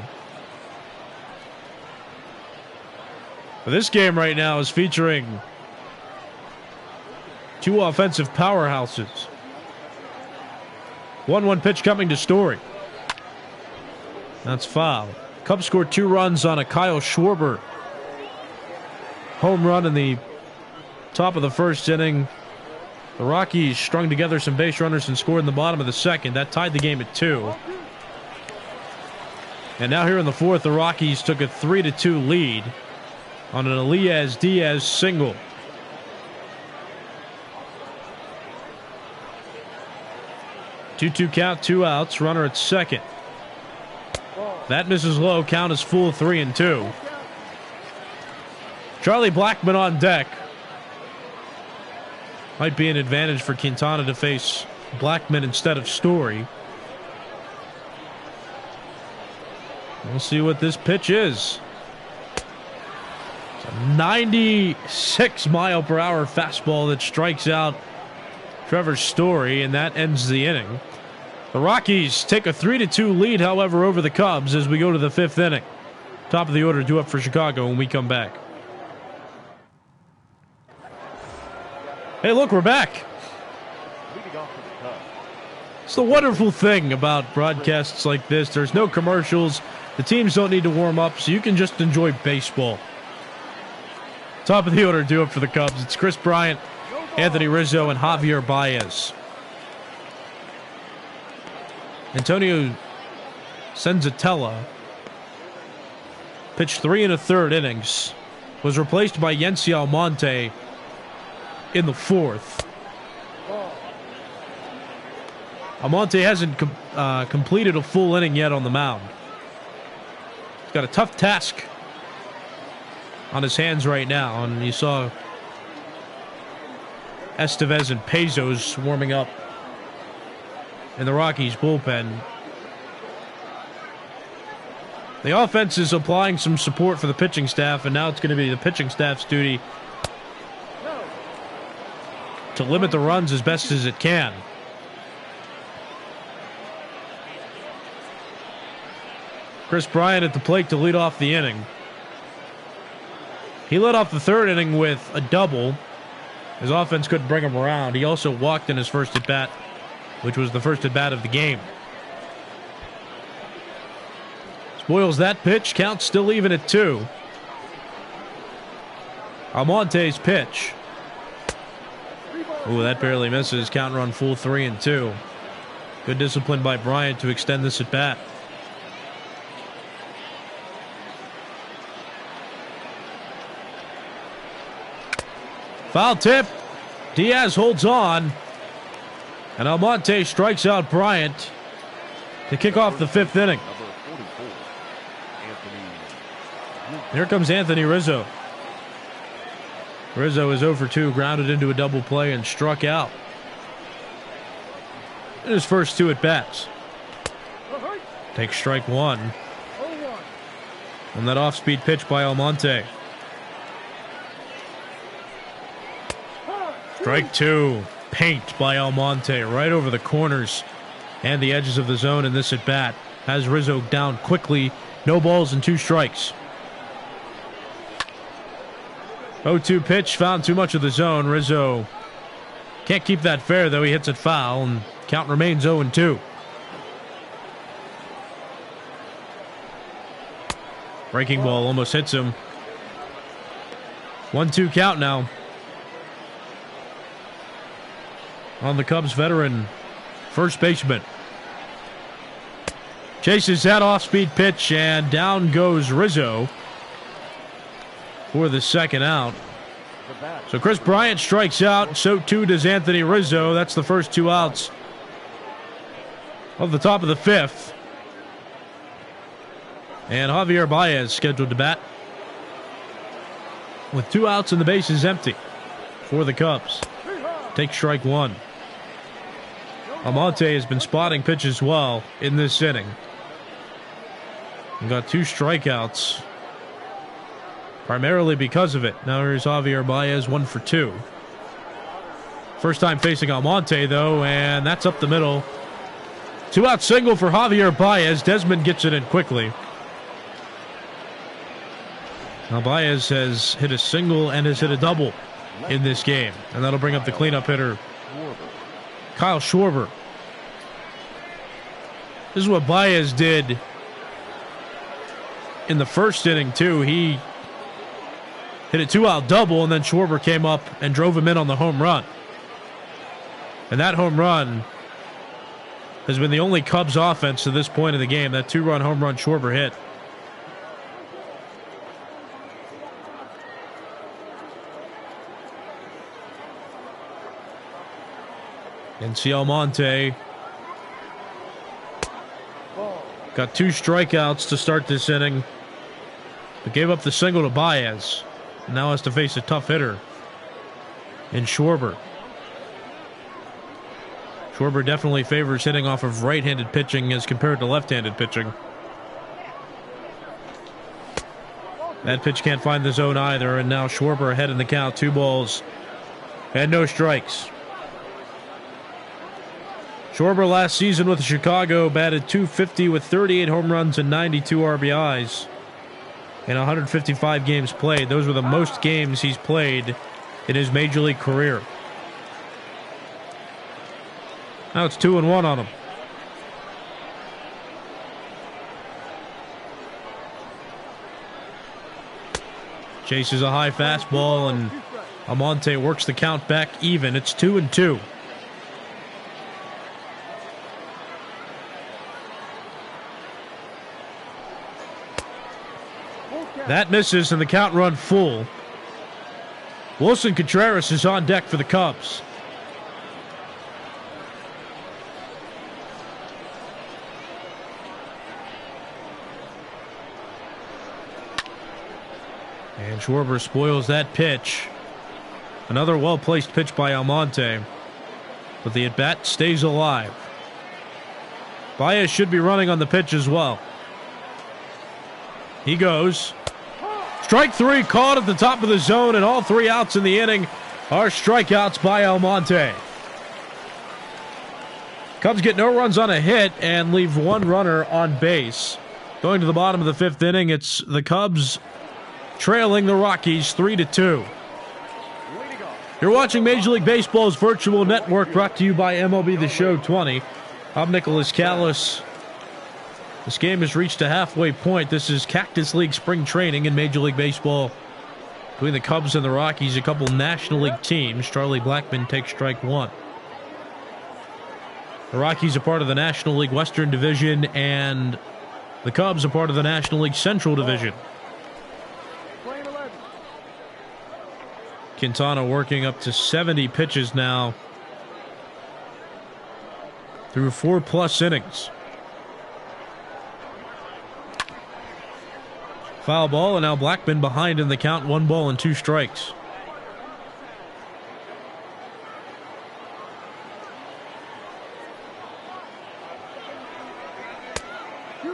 But this game right now is featuring 2 offensive powerhouses. 1-1 pitch coming to Story. That's foul. Cubs scored 2 runs on a Kyle Schwarber home run in the top of the first inning. The Rockies strung together some base runners and scored in the bottom of the second. That tied the game at 2. And now here in the fourth, the Rockies took a 3-2 lead on an Elias Diaz single. Two count, 2 outs, runner at second. That misses low, count is full, 3-2. Charlie Blackmon on deck. Might be an advantage for Quintana to face Blackmon instead of Story. We'll see what this pitch is. It's a 96-mile-per-hour fastball that strikes out Trevor Story, and that ends the inning. The Rockies take a 3-2 lead, however, over the Cubs as we go to the 5th inning. Top of the order due up for Chicago when we come back. Hey, look, we're back. It's the wonderful thing about broadcasts like this. There's no commercials. The teams don't need to warm up, so you can just enjoy baseball. Top of the order due up for the Cubs. It's Chris Bryant, Anthony Rizzo, and Javier Baez. Antonio Senzatella pitched 3 1/3 innings, was replaced by Yency Almonte in the 4th. Almonte hasn't completed a full inning yet on the mound. He's got a tough task on his hands right now, and you saw Estevez and Pezos warming up in the Rockies bullpen. The offense is applying some support for the pitching staff, and now it's going to be the pitching staff's duty to limit the runs as best as it can. Chris Bryant at the plate to lead off the inning. He led off the 3rd inning with a double. His offense couldn't bring him around. He also walked in his first at-bat, which was the first at-bat of the game. Spoils that pitch. Count still even at 2. Almonte's pitch. Ooh, that barely misses. Count run full 3-2. Good discipline by Bryant to extend this at-bat. Foul tip. Diaz holds on. And Almonte strikes out Bryant to kick off the 5th inning. Here comes Anthony Rizzo. Rizzo is 0 for 2, grounded into a double play and struck out in his first 2 at-bats. Takes strike 1 on that off-speed pitch by Almonte. Strike 2. Paint by Almonte right over the corners and the edges of the zone in this at-bat. Has Rizzo down quickly. No balls and 2 strikes. 0-2 pitch, found too much of the zone. Rizzo can't keep that fair, though. He hits it foul, and count remains 0-2. Breaking ball almost hits him. 1-2 count now. On the Cubs veteran first baseman. Chases that off-speed pitch, and down goes Rizzo for the 2nd out. So Chris Bryant strikes out, so too does Anthony Rizzo. That's the first 2 outs of the top of the 5th. And Javier Baez scheduled to bat with 2 outs and the bases empty for the Cubs. Take strike 1. Almonte has been spotting pitches well in this inning. He got 2 strikeouts, primarily because of it. Now here's Javier Baez, 1 for 2. First time facing Almonte, though, and that's up the middle. 2-out single for Javier Baez. Desmond gets it in quickly. Now Baez has hit a single and has hit a double in this game, and that'll bring up the cleanup hitter, Kyle Schwarber. This is what Baez did in the first inning, too. He hit a 2-out double, and then Schwarber came up and drove him in on the home run. And that home run has been the only Cubs offense to this point of the game. That 2-run home run Schwarber hit. And Almonte got 2 strikeouts to start this inning, but gave up the single to Baez. Now has to face a tough hitter in Schwarber. Schwarber definitely favors hitting off of right-handed pitching as compared to left-handed pitching. That pitch can't find the zone either, and now Schwarber ahead in the count. 2 balls and no strikes. Schwarber last season with Chicago batted .250 with 38 home runs and 92 RBIs in 155 games played. Those were the most games he's played in his major league career. Now it's 2-1 on him. Chases a high fastball, and Almonte works the count back even. It's 2-2. That misses, and the count run full. Wilson Contreras is on deck for the Cubs. And Schwarber spoils that pitch. Another well-placed pitch by Almonte. But the at-bat stays alive. Baez should be running on the pitch as well. He goes. Strike three caught at the top of the zone, and all three outs in the inning are strikeouts by Almonte. Cubs get no runs on a hit and leave one runner on base. Going to the bottom of the fifth inning, it's the Cubs trailing the Rockies 3-2. You're watching Major League Baseball's virtual network, brought to you by MLB The Show 20. I'm Nicholas Callis. This game has reached a halfway point. This is Cactus League spring training in Major League Baseball between the Cubs and the Rockies, a couple National League teams. Charlie Blackmon takes strike one. The Rockies are part of the National League Western Division, and the Cubs are part of the National League Central Division. Quintana working up to 70 pitches now through 4+ innings. Foul ball, and now Blackmon behind in the count, 1 ball and 2 strikes.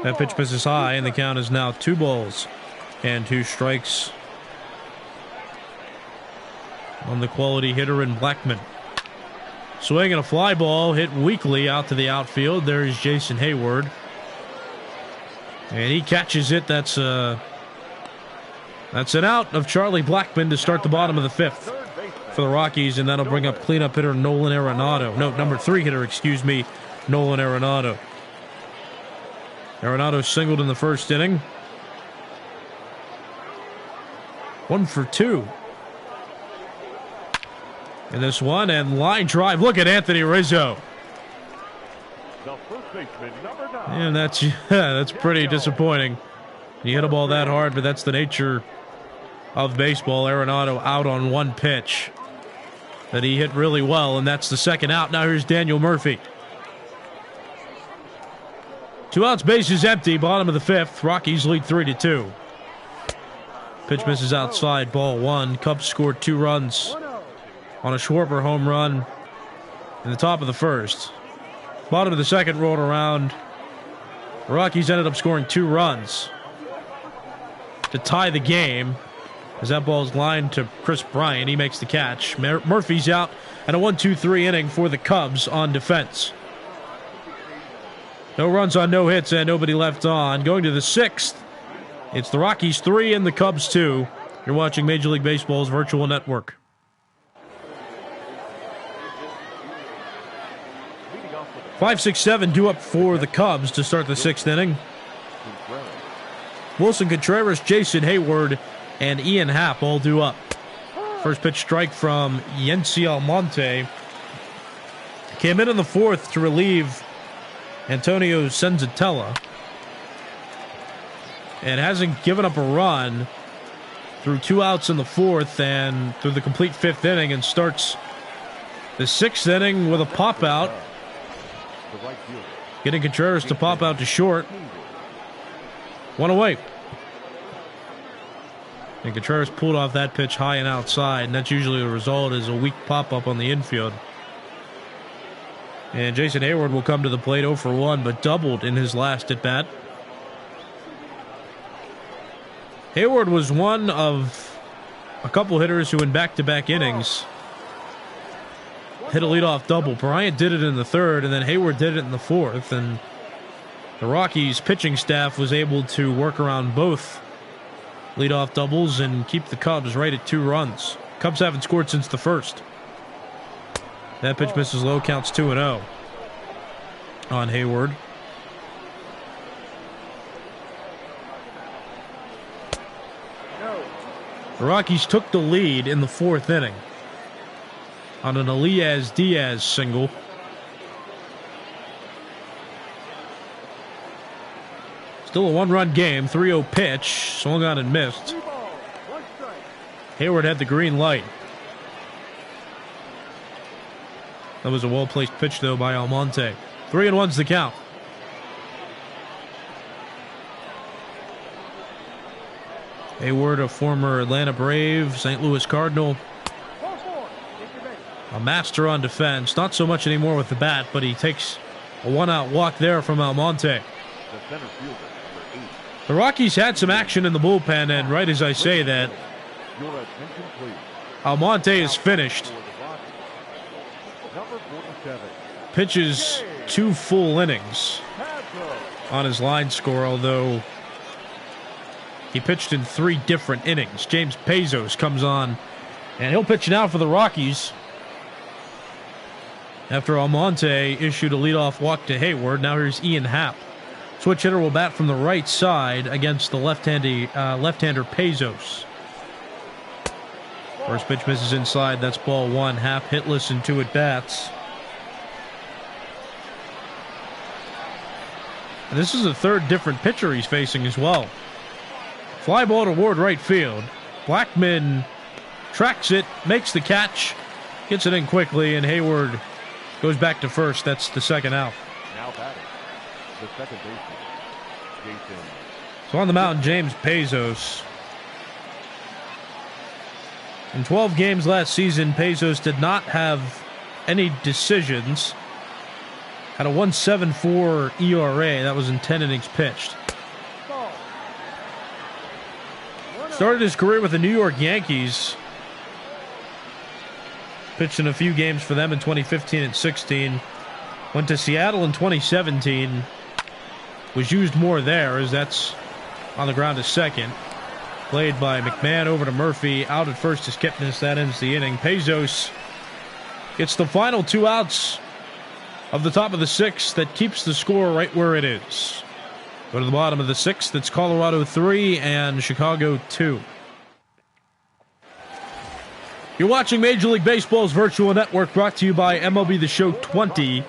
That pitch misses high, and the count is now 2 balls and 2 strikes on the quality hitter in Blackmon. Swing and a fly ball hit weakly out to the outfield. There is Jason Hayward, and he catches it. That's an out of Charlie Blackmon to start the bottom of the fifth for the Rockies, and that'll bring up cleanup hitter Nolan Arenado. No, number 3 hitter, Nolan Arenado. Arenado singled in the first inning. 1 for 2 in this one, and line drive. Look at Anthony Rizzo. The first baseman, number 9. And that's pretty disappointing. You hit a ball that hard, but that's the nature of baseball. Arenado out on 1 pitch that he hit really well, and that's the second out. Now here's Daniel Murphy. 2 outs, bases empty, bottom of the fifth. Rockies lead 3-2. Pitch misses outside, ball 1. Cubs scored 2 runs on a Schwarber home run in the top of the first. Bottom of the second rolled around. The Rockies ended up scoring 2 runs to tie the game, as that ball's lined to Chris Bryant. He makes the catch. Murphy's out, and a 1-2-3 inning for the Cubs on defense. No runs on no hits and nobody left on. Going to the 6th, it's the Rockies 3 and the Cubs 2. You're watching Major League Baseball's virtual network. 5-6-7 due up for the Cubs to start the 6th inning. Wilson Contreras, Jason Hayward, and Ian Happ all due up. First pitch strike from Yency Almonte. Came in the 4th to relieve Antonio Senzatella, and hasn't given up a run through 2 outs in the 4th and through the complete 5th inning, and starts the 6th inning with a pop out, getting Contreras to pop out to short. 1 away. And Contreras pulled off that pitch high and outside, and that's usually the result, is a weak pop-up on the infield. And Jason Hayward will come to the plate 0 for 1, but doubled in his last at-bat. Hayward was one of a couple hitters who in back-to-back innings hit a leadoff double. Bryant did it in the 3rd, and then Hayward did it in the 4th, and the Rockies pitching staff was able to work around both leadoff doubles and keep the Cubs right at 2 runs. Cubs haven't scored since the 1st. That pitch misses low, counts 2-0 on Hayward. The Rockies took the lead in the 4th inning on an Elias Diaz single. Still a one-run game. 3-0 pitch. Swung on and missed. Hayward had the green light. That was a well-placed pitch, though, by Almonte. 3-1's the count. Hayward, a former Atlanta Brave, St. Louis Cardinal. A master on defense. Not so much anymore with the bat, but he takes a one-out walk there from Almonte. The Rockies had some action in the bullpen, and right as I say that, Almonte is finished. Pitches 2 full innings on his line score, although he pitched in 3 different innings. James Pezos comes on, and he'll pitch now for the Rockies. After Almonte issued a leadoff walk to Hayward, now here's Ian Happ. Switch hitter will bat from the right side against the left-hander Pezos. First pitch misses inside. That's ball 1. Happ hitless in 2 at-bats. And this is the 3rd different pitcher he's facing as well. Fly ball toward right field. Blackman tracks it, makes the catch, gets it in quickly, and Hayward goes back to first. That's the 2nd out. Now batting, the second baseman, Jason. So on the mound, James Pezos. In 12 games last season, Pezos did not have any decisions. Had a 1.74 ERA. That was in 10 innings pitched. Started his career with the New York Yankees. Pitched in a few games for them in 2015 and 16. Went to Seattle in 2017. Was used more there, as that's on the ground as second. Played by McMahon over to Murphy. Out at first is Kipnis. That ends the inning. Pezos gets the final 2 outs of the top of the 6th. That keeps the score right where it is. Go to the bottom of the 6th. It's Colorado 3 and Chicago 2. You're watching Major League Baseball's virtual network, brought to you by MLB The Show 20.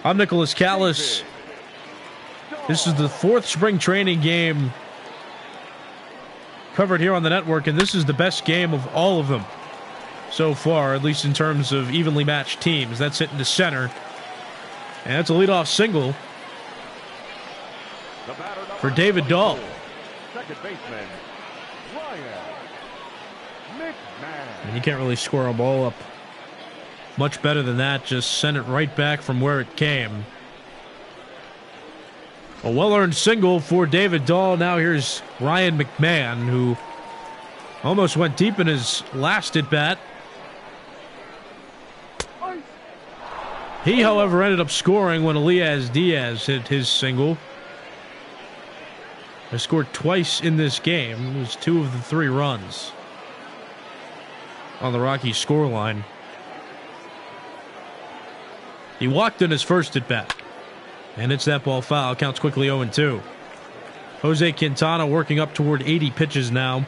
I'm Nicholas Callis. This is the 4th spring training game covered here on the network, and this is the best game of all of them so far, at least in terms of evenly matched teams. That's hitting to center, and that's a leadoff single for David Dahl. Second baseman, Ryan McMahon. And you can't really square a ball up much better than that. Just send it right back from where it came. A well-earned single for David Dahl. Now here's Ryan McMahon, who almost went deep in his last at-bat. He, however, ended up scoring when Elias Diaz hit his single. He scored twice in this game. It was 2 of the 3 runs on the Rockies scoreline. He walked in his first at-bat, and it's that ball foul. Counts quickly 0-2. Jose Quintana working up toward 80 pitches now.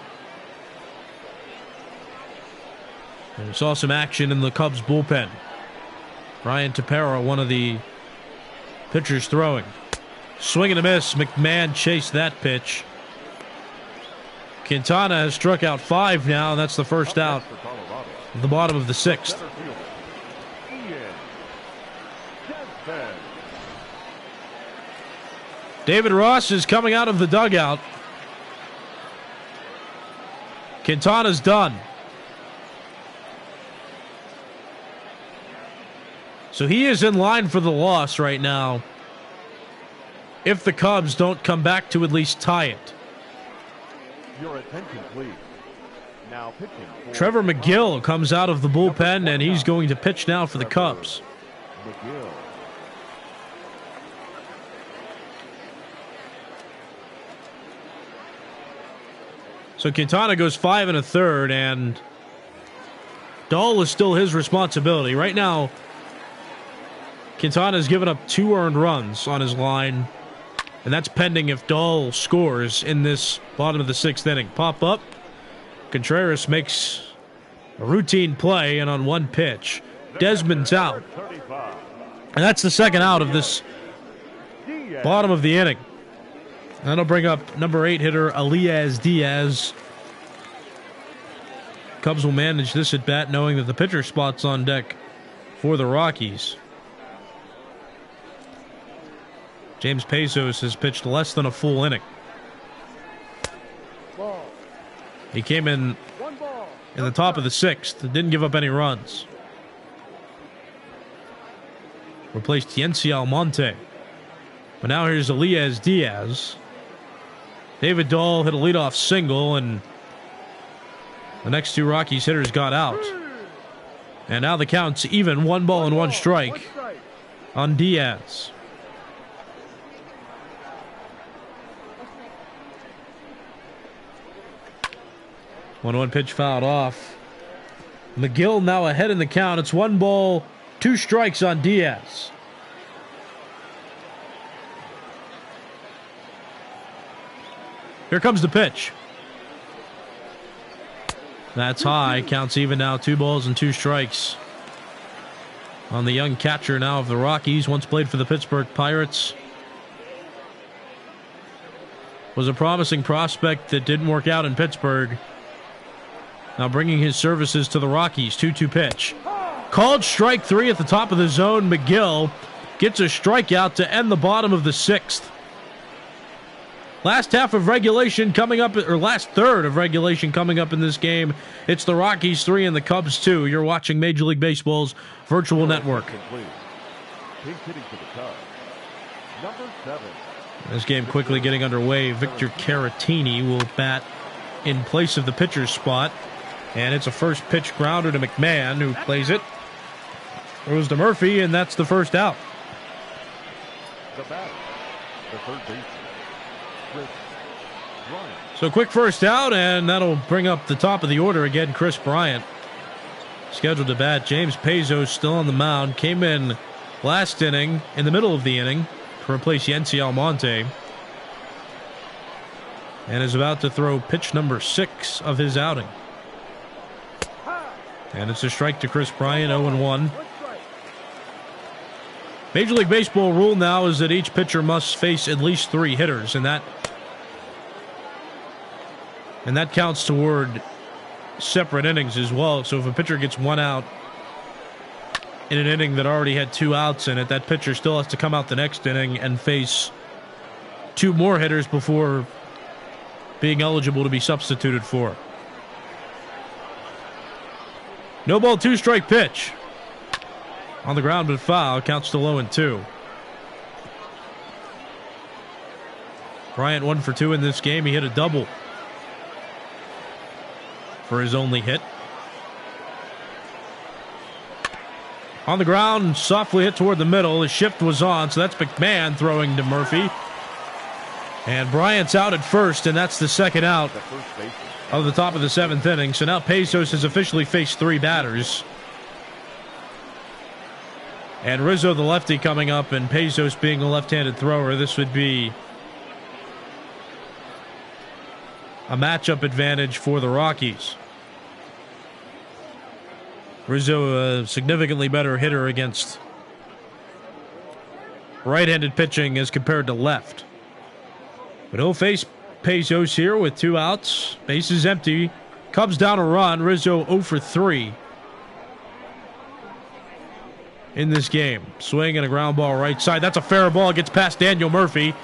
And we saw some action in the Cubs bullpen. Ryan Tepera, one of the pitchers throwing. Swing and a miss. McMahon chased that pitch. Quintana has struck out 5 now, and that's the first out at the bottom of the 6th. David Ross is coming out of the dugout. Quintana's done. So he is in line for the loss right now, if the Cubs don't come back to at least tie it. Your attention, please. Now pitching. Trevor McGill comes out of the bullpen, and he's going to pitch now for the Cubs. McGill. So Quintana goes 5 1/3, and Dahl is still his responsibility. Right now, Quintana has given up 2 earned runs on his line, and that's pending if Dahl scores in this bottom of the 6th inning. Pop up. Contreras makes a routine play, and on 1 pitch, Desmond's out. And that's the 2nd out of this bottom of the inning. That'll bring up number 8 hitter Elias Diaz. Cubs will manage this at bat knowing that the pitcher spot's on deck for the Rockies. James Pezos has pitched less than a full inning. He came in the top of the 6th, didn't give up any runs. Replaced Yency Almonte. But now here's Elias Diaz. David Dahl hit a leadoff single, and the next 2 Rockies hitters got out. And now the count's even, 1 ball and 1 strike on Diaz. One pitch fouled off. McGill now ahead in the count. It's 1 ball, 2 strikes on Diaz. Here comes the pitch. That's high. Counts even now. 2 balls and 2 strikes on the young catcher now of the Rockies. Once played for the Pittsburgh Pirates. Was a promising prospect that didn't work out in Pittsburgh. Now bringing his services to the Rockies. 2-2 pitch. Called strike 3 at the top of the zone. McGill gets a strikeout to end the bottom of the 6th. Last half of regulation coming up, or last third of regulation coming up in this game. It's the Rockies 3 and the Cubs 2. You're watching Major League Baseball's virtual network. This game quickly getting underway. Victor Caratini will bat in place of the pitcher's spot. And it's a first pitch grounder to McMahon, who plays it. Throws to Murphy, and that's the first out. The batter, the third baseman, Chris Bryant. So quick first out, and that'll bring up the top of the order again. Chris Bryant scheduled to bat. James Pezos still on the mound. Came in last inning, in the middle of the inning, to replace Yency Almonte. And is about to throw pitch number 6 of his outing. And it's a strike to Chris Bryant, 0-1. Major League Baseball rule now is that each pitcher must face at least 3 hitters, and that counts toward separate innings as well. So if a pitcher gets 1 out in an inning that already had 2 outs in it, that pitcher still has to come out the next inning and face 2 more hitters before being eligible to be substituted for. No ball, 2 strike pitch. On the ground but foul. Counts to 0-2. Bryant 1 for 2 in this game. He hit a double for his only hit. On the ground, softly hit toward the middle. His shift was on, so that's McMahon throwing to Murphy. And Bryant's out at first, and that's the second out of the top of the 7th inning. So now Pezos has officially faced 3 batters. And Rizzo, the lefty, coming up, and Pezos being a left-handed thrower. This would be a matchup advantage for the Rockies. Rizzo, a significantly better hitter against right-handed pitching as compared to left. But he'll face Pezos here with 2 outs. Bases empty. Cubs down a run. Rizzo 0 for 3 in this game. Swing and a ground ball right side. That's a fair ball. It gets past Daniel Murphy.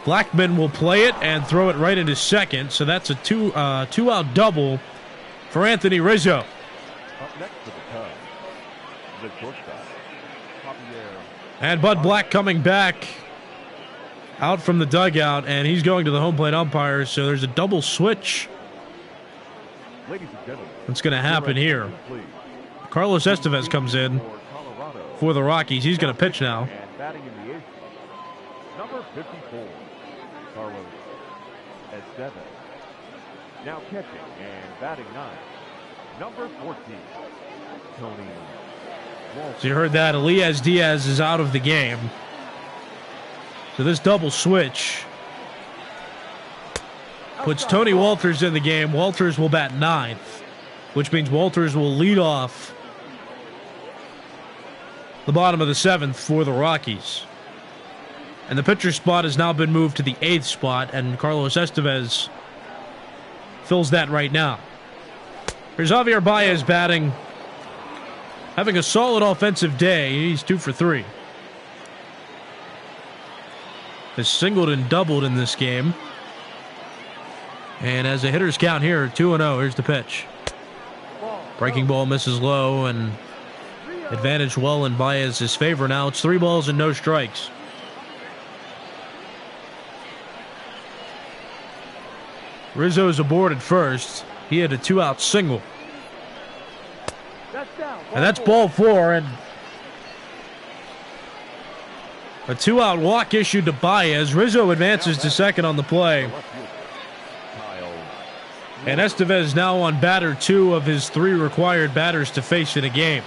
Blackman will play it and throw it right into second. So that's a two-out double for Anthony Rizzo. Up next to the Cubs, the shortstop, Javier. And Bud Black coming back out from the dugout, and he's going to the home plate umpire. So there's a double switch. Ladies and gentlemen, that's going to happen here. Carlos Estevez comes in for the Rockies. He's going to pitch now. And batting in the 8th, number 54, Carlos Estevez. Now catching and batting 9, number 14, Tony Walter. So you heard that. Elias Diaz is out of the game. So this double switch puts Tony Walters in the game. Walters will bat 9th, which means Walters will lead off the bottom of the 7th for the Rockies. And the pitcher spot has now been moved to the 8th spot, and Carlos Estevez fills that right now. Here's Javier Baez batting, having a solid offensive day. He's 2 for 3. Has singled and doubled in this game. And as a hitter's count here, 2-0. Here's the pitch. Breaking ball misses low, and advantage well in Baez's favor. Now it's 3 balls and no strikes. Rizzo's aboard at first. He had a 2-out single. And that's ball 4, and a 2-out walk issued to Baez. Rizzo advances to second on the play. And Estevez now on batter 2 of his 3 required batters to face in a game.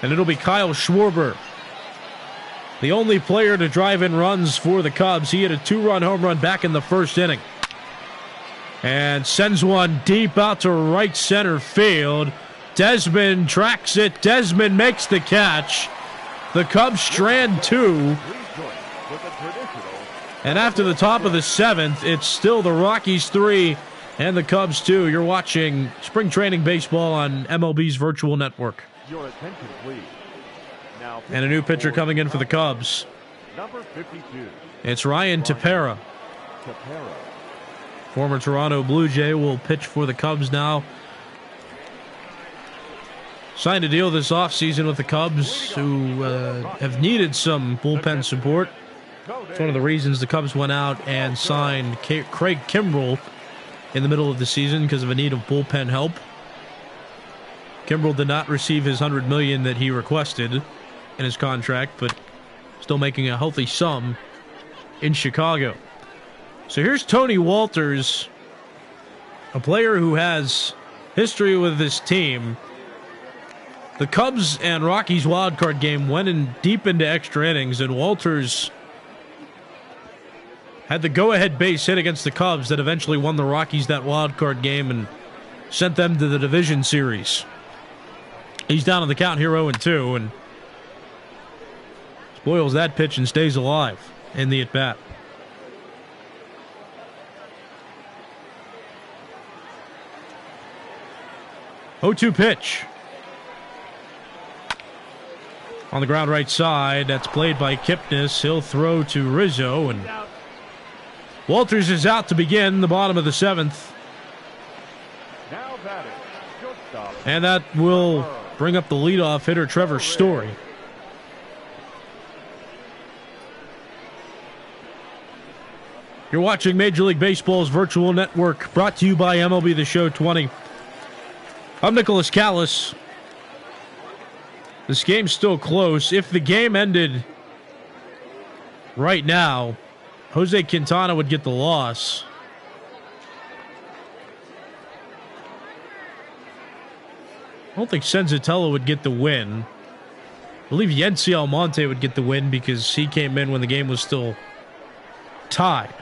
And it'll be Kyle Schwarber, the only player to drive in runs for the Cubs. He had a 2-run home run back in the first inning. And sends one deep out to right center field. Desmond tracks it. Desmond makes the catch. The Cubs strand 2. And after the top of the 7th, it's still the Rockies 3 and the Cubs 2. You're watching spring training baseball on MLB's virtual network. Your attention, please. Now, and a new pitcher coming in for the Cubs. Number 52. It's Ryan Tepera. Former Toronto Blue Jay will pitch for the Cubs now. Signed a deal this offseason with the Cubs, who have needed some bullpen support. It's one of the reasons the Cubs went out and signed Craig Kimbrell in the middle of the season, because of a need of bullpen help. Kimbrell did not receive his $100 million that he requested in his contract, but still making a healthy sum in Chicago. So here's Tony Walters, a player who has history with this team. The Cubs and Rockies wildcard game went in deep into extra innings, and Walters had the go-ahead base hit against the Cubs that eventually won the Rockies that wildcard game and sent them to the division series. He's down on the count here 0-2, and spoils that pitch and stays alive in the at-bat. Oh-2 pitch. On the ground right side, that's played by Kipnis. He'll throw to Rizzo, and Walters is out to begin the bottom of the 7th. And that will bring up the leadoff hitter, Trevor Story. You're watching Major League Baseball's virtual network, brought to you by MLB The Show 20. I'm Nicholas Callis. This game's still close. If the game ended right now, Jose Quintana would get the loss. I don't think Senzatella would get the win. I believe Yency Almonte would get the win because he came in when the game was still tied.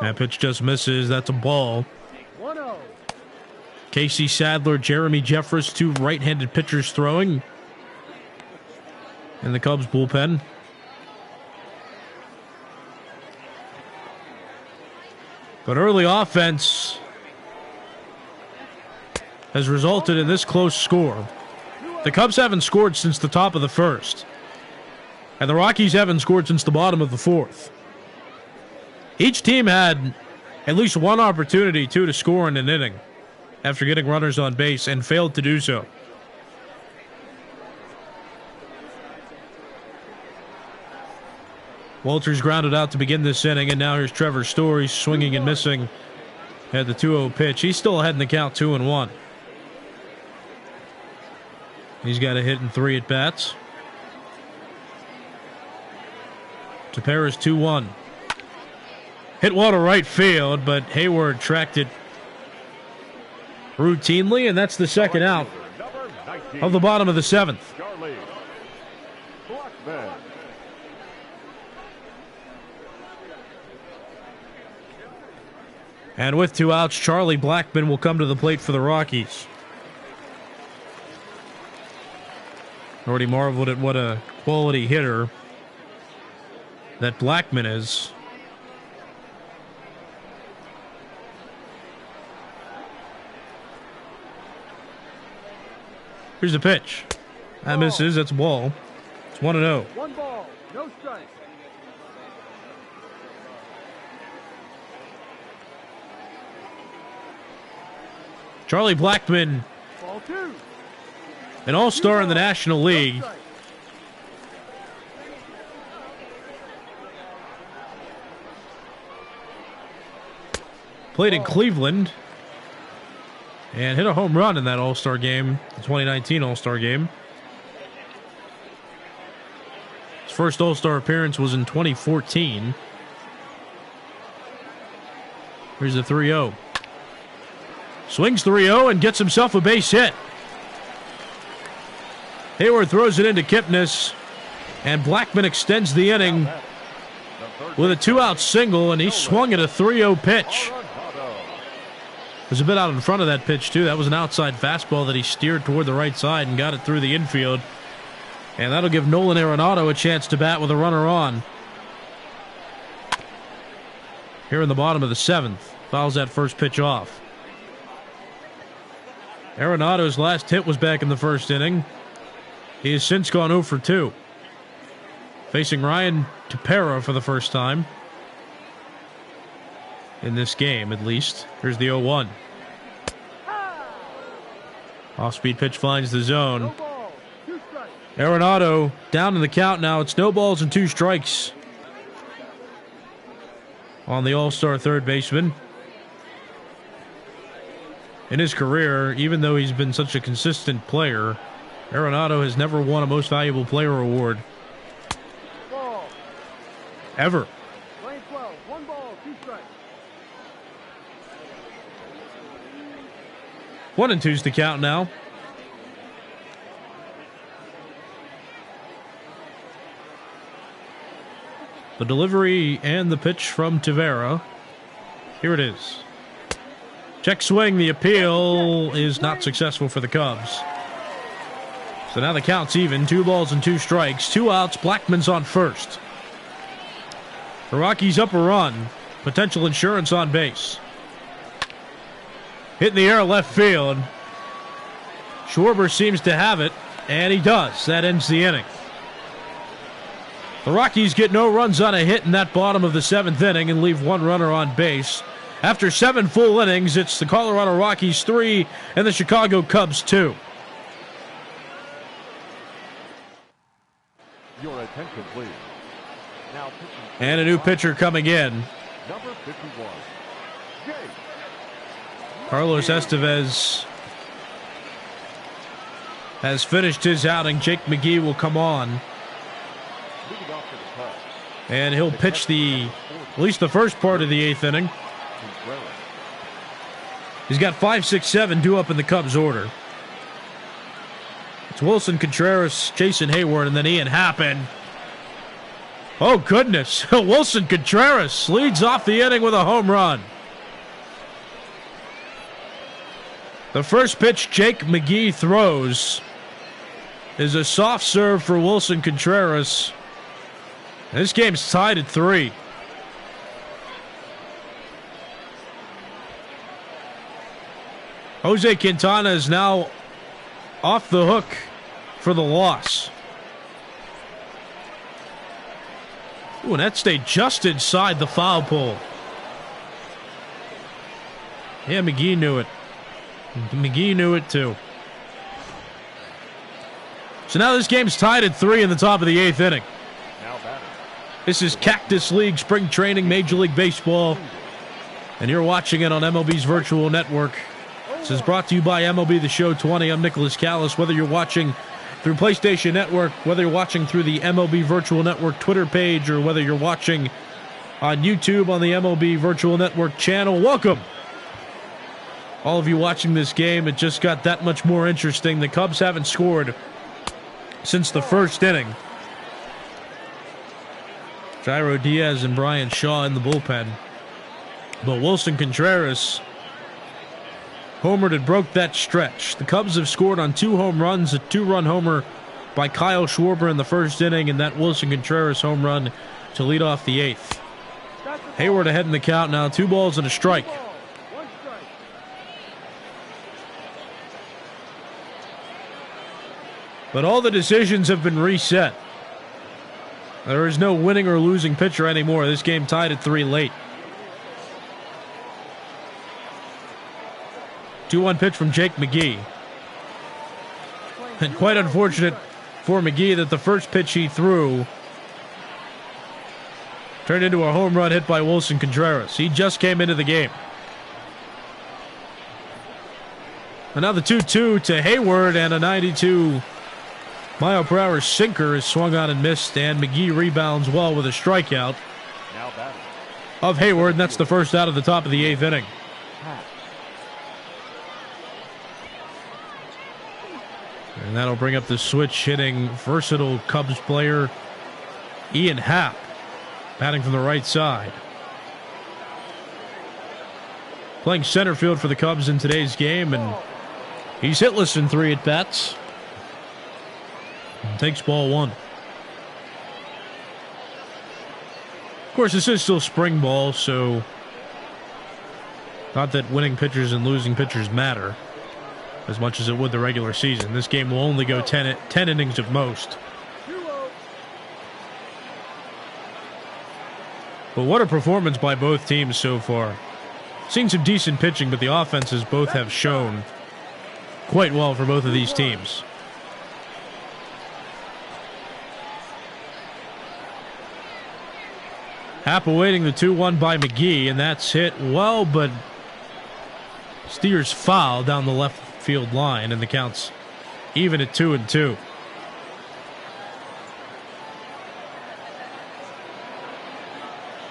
That pitch just misses. That's a ball. Casey Sadler, Jeremy Jeffress, 2 right-handed pitchers throwing in the Cubs bullpen. But early offense has resulted in this close score. The Cubs haven't scored since the top of the 1st. And the Rockies haven't scored since the bottom of the 4th. Each team had at least one opportunity, to score in an inning after getting runners on base and failed to do so. Walters grounded out to begin this inning, and now here's Trevor Story swinging and missing at the 2-0 pitch. He's still ahead in the count, 2-1. He's got a hit in 3 at-bats. Tepera's 2-1. Hit one to right field, but Hayward tracked it routinely, and that's the second out of the bottom of the 7th. And with 2 outs, Charlie Blackmon will come to the plate for the Rockies. Already marveled at what a quality hitter that Blackman is. Here's the pitch. That misses. That's a ball. It's 1-0. 1 ball, no strike. Charlie Blackman, Ball 2. an all-star in the National League. No strike. Played in Cleveland and hit a home run in that All-Star game, the 2019 All-Star game. His first All-Star appearance was in 2014. Here's the 3-0. Swings 3-0 and gets himself a base hit. Hayward throws it into Kipnis, and Blackman extends the inning with a 2-out single, and he swung at a 3-0 pitch. Was a bit out in front of that pitch, too. That was an outside fastball that he steered toward the right side and got it through the infield. And that'll give Nolan Arenado a chance to bat with a runner on. Here in the bottom of the 7th. Fouls that first pitch off. Arenado's last hit was back in the first inning. He has since gone 0 for 2. Facing Ryan Tepera for the first time. In this game, at least. Here's the 0-1. Off-speed pitch finds the zone. No ball, 2 strikes. Arenado down in the count now. It's no balls and 2 strikes on the all-star third baseman. In his career, even though he's been such a consistent player, Arenado has never won a Most Valuable Player award. Ball. Ever. Lane 12, 1 ball, 2 strikes. 1-2's the count now. The delivery and the pitch from Tavera. Here it is. Check swing. The appeal is not successful for the Cubs. So now the count's even. 2 balls and 2 strikes. 2 outs. Blackman's on first. The Rockies up a run. Potential insurance on base. Hit in the air left field. Schwarber seems to have it, and he does. That ends the inning. The Rockies get no runs on a hit in that bottom of the 7th inning and leave 1 runner on base. After 7 full innings, it's the Colorado Rockies 3 and the Chicago Cubs 2. Your attention, please. Now, And a new pitcher coming in. number 51. Jake. Carlos Estevez has finished his outing. Jake McGee will come on, Leading off for the Cubs. and he'll pitch at least the first part of the 8th inning. Contreras. He's got 5, 6, 7 due up in the Cubs order. It's Wilson Contreras, Jason Hayward, and then Ian Happen. Oh, goodness. Wilson Contreras leads off the inning with a home run. The first pitch Jake McGee throws is a soft serve for Wilson Contreras. This game's tied at 3. Jose Quintana is now off the hook for the loss. Ooh, and that stayed just inside the foul pole. Yeah, McGee knew it. McGee knew it too. So now this game's tied at 3 in the top of the 8th inning. Now batting. This is Cactus League Spring Training Major League Baseball, and you're watching it on MLB's Virtual Network. This is brought to you by MLB The Show 20. I'm Nicholas Callis. Whether you're watching through PlayStation Network, whether you're watching through the MLB Virtual Network Twitter page, or whether you're watching on YouTube on the MLB Virtual Network channel, welcome. All of you watching this game, it just got that much more interesting. The Cubs haven't scored since the first inning. Jairo Diaz and Brian Shaw in the bullpen. But Wilson Contreras homered and broke that stretch. The Cubs have scored on 2 home runs, a 2-run homer by Kyle Schwarber in the first inning, and that Wilson Contreras home run to lead off the eighth. Hayward ahead in the count now, 2 balls and a strike. One strike. But all the decisions have been reset. There is no winning or losing pitcher anymore. This game tied at 3 late. 2-1 pitch from Jake McGee. And quite unfortunate for McGee that the first pitch he threw turned into a home run hit by Wilson Contreras. He just came into the game. Another 2-2 to Hayward, and a 92-mile-per-hour sinker is swung on and missed, and McGee rebounds well with a strikeout of Hayward, and that's the first out of the top of the 8th inning. And that'll bring up the switch hitting versatile Cubs player Ian Happ, batting from the right side. Playing center field for the Cubs in today's game, and he's hitless in 3 at-bats. Takes ball 1. Of course, this is still spring ball, so not that winning pitchers and losing pitchers matter as much as it would the regular season. This game will only go 10 innings at most. But what a performance by both teams so far. Seen some decent pitching, but the offenses both have shown quite well for both of these teams. Happ awaiting the 2-1 by McGee, and that's hit well, but steers foul down the left field line, and the count's even at 2-2.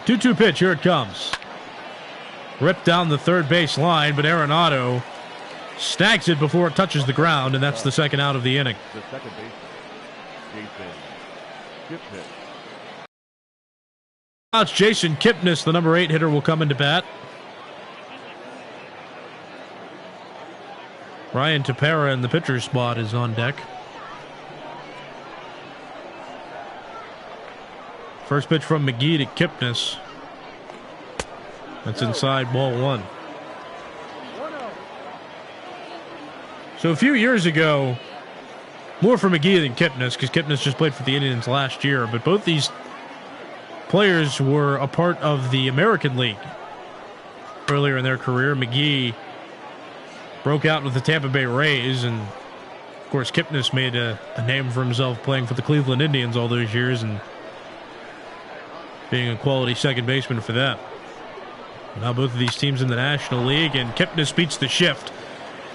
Two-two pitch, here it comes. Ripped down the third base line, but Arenado snags it before it touches the ground, and that's the second out of the inning. The second baseman, Jason Kipnis. Now it's Jason Kipnis, the number 8 hitter, will come into bat. Ryan Tepera in the pitcher's spot is on deck. First pitch from McGee to Kipnis. That's inside, ball 1. So a few years ago, more for McGee than Kipnis, because Kipnis just played for the Indians last year, but both these players were a part of the American League earlier in their career. McGee broke out with the Tampa Bay Rays, and of course Kipnis made a name for himself playing for the Cleveland Indians all those years and being a quality second baseman for them. Now both of these teams in the National League, and Kipnis beats the shift,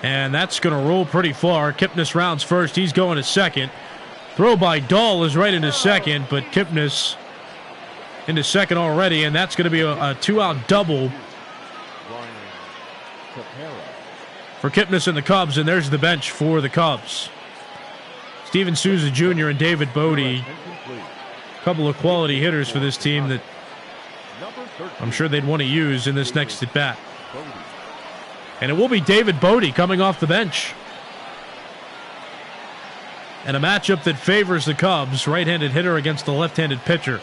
and that's going to roll pretty far. Kipnis rounds first, he's going to second. Throw by Dahl is right into second, but Kipnis into second already, and that's going to be a 2-out double for Kipnis and the Cubs, and there's the bench for the Cubs. Steven Souza Jr. and David Bodie, a couple of quality hitters for this team that I'm sure they'd want to use in this next at-bat. And it will be David Bodie coming off the bench. And a matchup that favors the Cubs, right-handed hitter against the left-handed pitcher.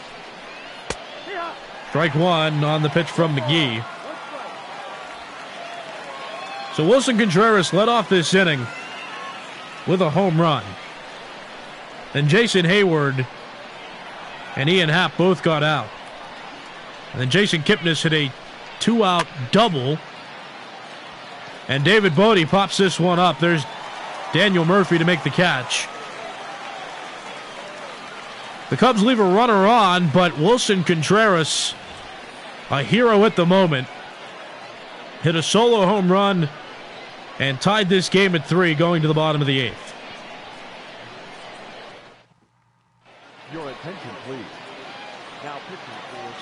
Strike 1 on the pitch from McGee. So Wilson Contreras led off this inning with a home run. Then Jason Hayward and Ian Happ both got out. And then Jason Kipnis hit a 2-out double. And David Bodie pops this one up. There's Daniel Murphy to make the catch. The Cubs leave a runner on, but Wilson Contreras, a hero at the moment, hit a solo home run and tied this game at 3 going to the bottom of the 8th. Your attention, please. Now pitching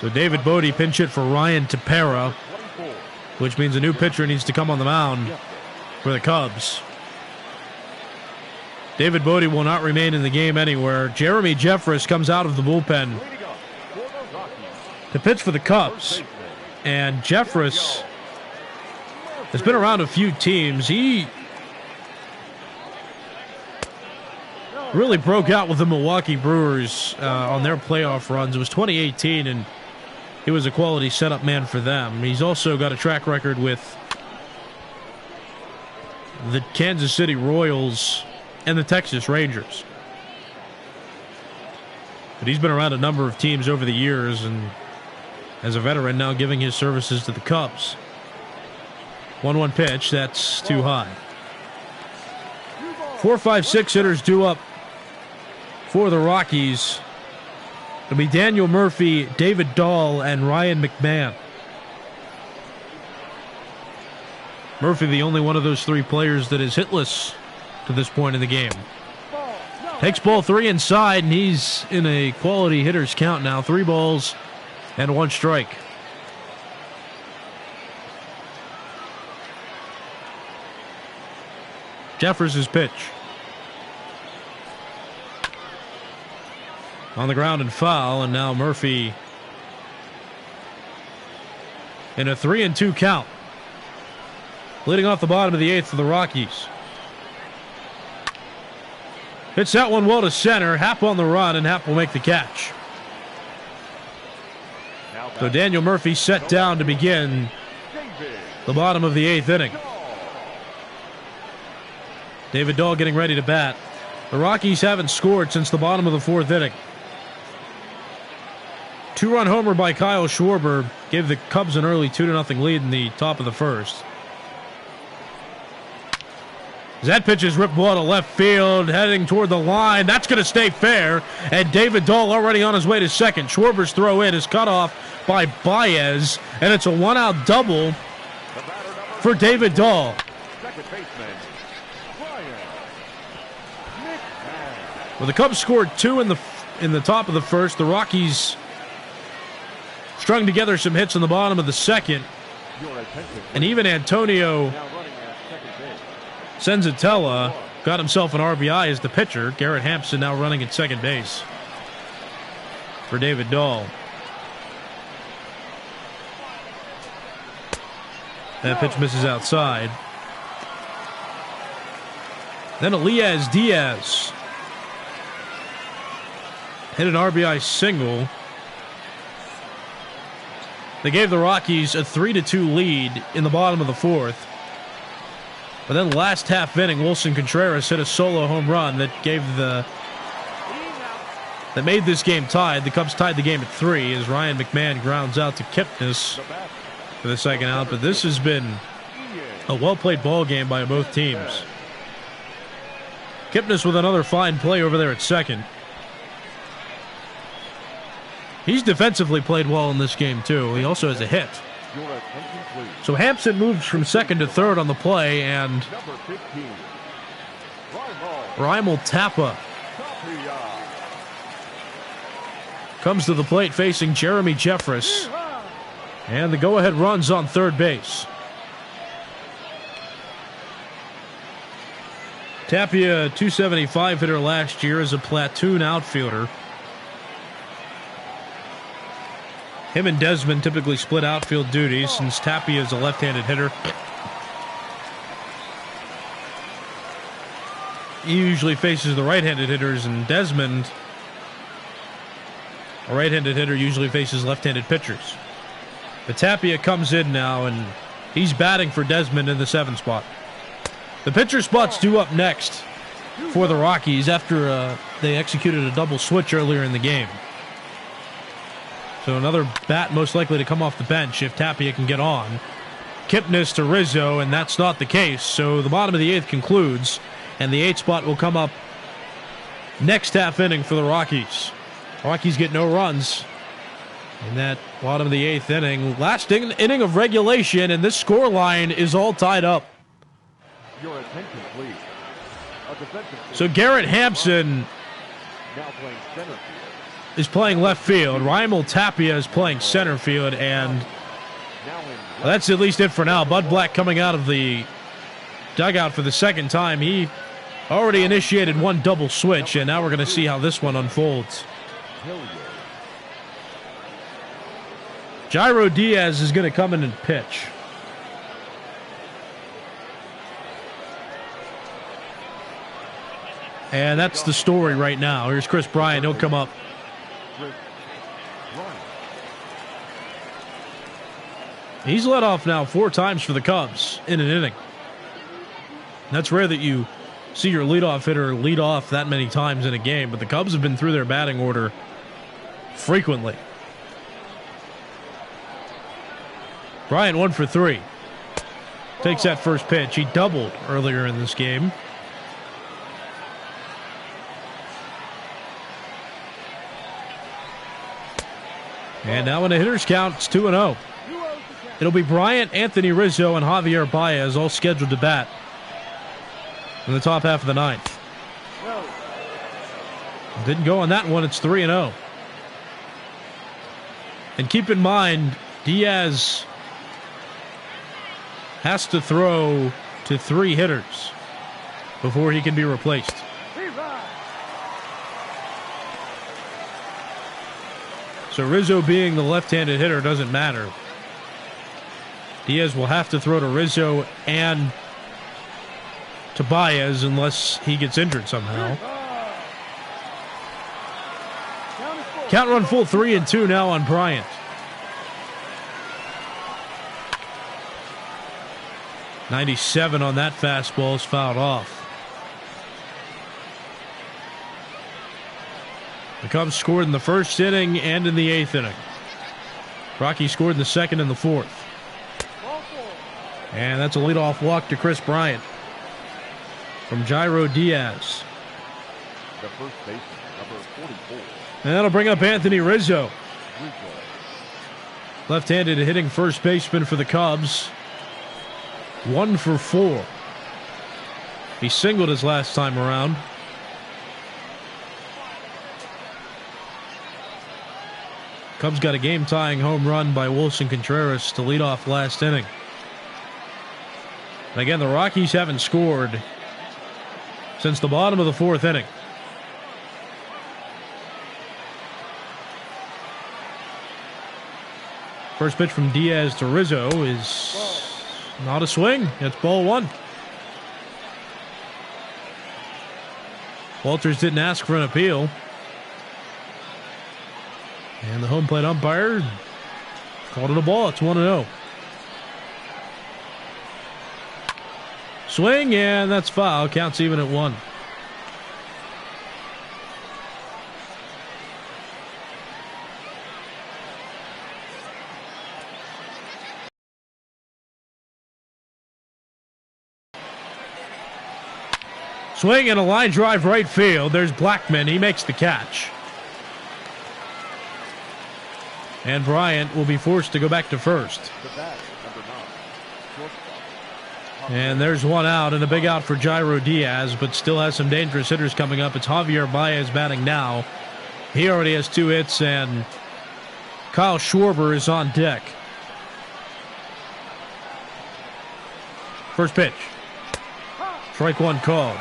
for So David Bodie pinch hit for Ryan Tepera, 24. which means a new pitcher needs to come on the mound for the Cubs. David Bodie will not remain in the game anywhere. Jeremy Jeffress comes out of the bullpen Leading up for the Rockies, to pitch for the first Cubs. baseman, And Jeffress has been around a few teams. He really broke out with the Milwaukee Brewers on their playoff runs. It was 2018, and he was a quality setup man for them. He's also got a track record with the Kansas City Royals and the Texas Rangers. But he's been around a number of teams over the years, and as a veteran now giving his services to the Cubs. 1-1 pitch, that's too high. 4, 5, 6 hitters due up for the Rockies. It'll be Daniel Murphy, David Dahl, and Ryan McMahon. Murphy, the only one of those three players that is hitless to this point in the game. Takes ball 3 inside, and he's in a quality hitter's count now. 3 balls and 1 strike. Jeffers' pitch. On the ground and foul, and now Murphy in a 3-2 count. Leading off the bottom of the 8th for the Rockies. Hits that one well to center. Happ on the run, and Happ will make the catch. So Daniel Murphy set down to begin the bottom of the 8th inning. David Dahl getting ready to bat. The Rockies haven't scored since the bottom of the 4th inning. 2-run homer by Kyle Schwarber gave the Cubs an early 2-0 lead in the top of the 1st. That pitch is ripped ball to left field, heading toward the line. That's going to stay fair, and David Dahl already on his way to second. Schwarber's throw in is cut off by Baez, and it's a 1-out double for David Dahl. Well, the Cubs scored 2 in the top of the 1st. The Rockies strung together some hits in the bottom of the 2nd, and even Antonio Senzatella got himself an RBI as the pitcher. Garrett Hampson now running at second base for David Dahl. That pitch misses outside. Then Elias Diaz hit an RBI single. They gave the Rockies a 3-2 lead in the bottom of the 4th. But then last half inning, Wilson Contreras hit a solo home run that made this game tied. The Cubs tied the game at 3 as Ryan McMahon grounds out to Kipnis for the second out. But this has been a well-played ball game by both teams. Kipnis with another fine play over there at second. He's defensively played well in this game, too. He also has a hit. So Hampson moves from second to third on the play, and Raimel Tapia comes to the plate facing Jeremy Jeffress. And the go-ahead run's on third base. Tapia, .275 hitter last year as a platoon outfielder. Him and Desmond typically split outfield duties since Tapia is a left-handed hitter. He usually faces the right-handed hitters, and Desmond, a right-handed hitter, usually faces left-handed pitchers. But Tapia comes in now, and he's batting for Desmond in the 7th spot. The pitcher spot's due up next for the Rockies after they executed a double switch earlier in the game. So another bat most likely to come off the bench if Tapia can get on. Kipnis to Rizzo, and that's not the case. So the bottom of the 8th concludes, and the 8th spot will come up next half inning for the Rockies. Rockies get no runs in that bottom of the 8th inning. Last inning of regulation, and this score line is all tied up. Your attention, please. So Garrett Hampson Now playing center field. is playing left field. Raimel Tapia is playing center field, and that's at least it for now. Bud Black coming out of the dugout for the second time. He already initiated one double switch, and now we're going to see how this one unfolds. Jairo Diaz is going to come in and pitch. And that's the story right now. Here's Chris Bryant. He'll come up. Chris Bryant. He's led off now 4 times for the Cubs in an inning. That's rare that you see your leadoff hitter lead off that many times in a game, but the Cubs have been through their batting order frequently. Bryant 1 for 3. Takes that first pitch. He doubled earlier in this game. And now in the hitter's count, it's 2-0. It'll be Bryant, Anthony Rizzo, and Javier Baez all scheduled to bat in the top half of the 9th. Didn't go on that one. It's 3-0. And keep in mind, Diaz has to throw to 3 hitters before he can be replaced. So Rizzo being the left-handed hitter doesn't matter. Diaz will have to throw to Rizzo and to Baez unless he gets injured somehow. Count run full, 3-2 now on Bryant. .97 on that fastball is fouled off. The Cubs scored in the first inning and in the 8th inning. Rockies scored in the 2nd and the 4th. And that's a leadoff walk to Chris Bryant from Jairo Diaz. The first baseman, number 44. And that'll bring up Anthony Rizzo. Rizzo. Left-handed hitting first baseman for the Cubs. 1 for 4. He singled his last time around. Cubs got a game-tying home run by Wilson Contreras to lead off last inning. And again, the Rockies haven't scored since the bottom of the 4th inning. First pitch from Diaz to Rizzo is not a swing. It's ball 1. Walters didn't ask for an appeal. And the home plate umpire called it a ball. It's 1-0. Swing, and that's foul. Counts even at 1. Swing and a line drive right field. There's Blackman. He makes the catch. And Bryant will be forced to go back to first. And there's 1 out and a big out for Jairo Diaz, but still has some dangerous hitters coming up. It's Javier Baez batting now. He already has 2 hits, and Kyle Schwarber is on deck. First pitch. Strike 1 called.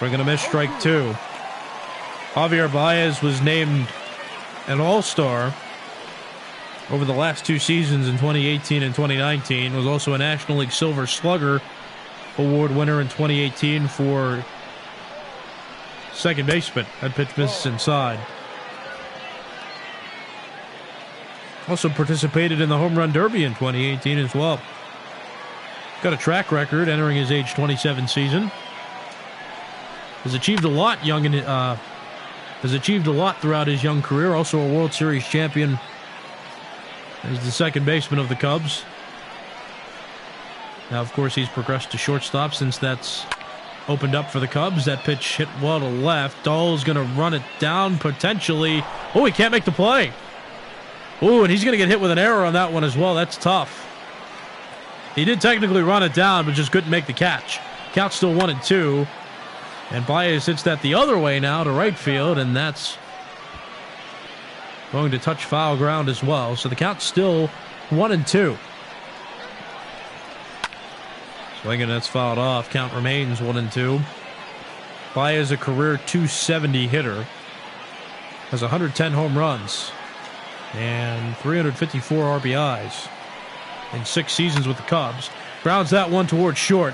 We're going to miss strike 2. Javier Baez was named an All-Star over the last 2 seasons in 2018 and 2019. Was also a National League Silver Slugger Award winner in 2018 for second baseman. That pitch misses inside. Also participated in the Home Run Derby in 2018 as well. Got a track record entering his age 27 season. Has achieved a lot throughout his young career. Also a World Series champion as the second baseman of the Cubs. Now, of course, he's progressed to shortstop since that's opened up for the Cubs. That pitch hit well to left. Dahl's going to run it down potentially. Oh, he can't make the play. Oh, and he's going to get hit with an error on that one as well. That's tough. He did technically run it down, but just couldn't make the catch. Count's still 1-2. And Baez hits that the other way now to right field, and that's going to touch foul ground as well. So the count's still 1-2. Swinging, that's fouled off. Count remains 1-2. Baez, a career .270 hitter, has 110 home runs and 354 RBIs in 6 seasons with the Cubs. Grounds that one towards short.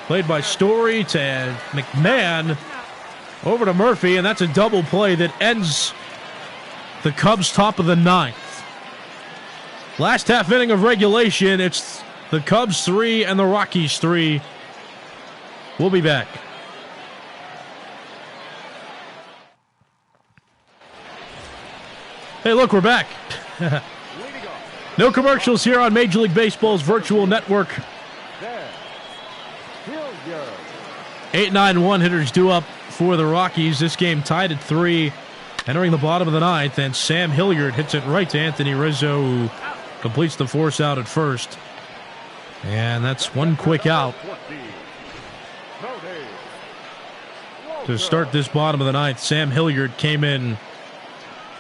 Played by Story to McMahon. Over to Murphy, and that's a double play that ends the Cubs' top of the 9th. Last half inning of regulation, it's the Cubs 3 and the Rockies 3. We'll be back. Hey, look, we're back. No commercials here on Major League Baseball's virtual network. 8-9-1 hitters due up for the Rockies. This game tied at 3, entering the bottom of the 9th, and Sam Hilliard hits it right to Anthony Rizzo, who completes the force out at first. And that's one quick out to start this bottom of the 9th. Sam Hilliard came in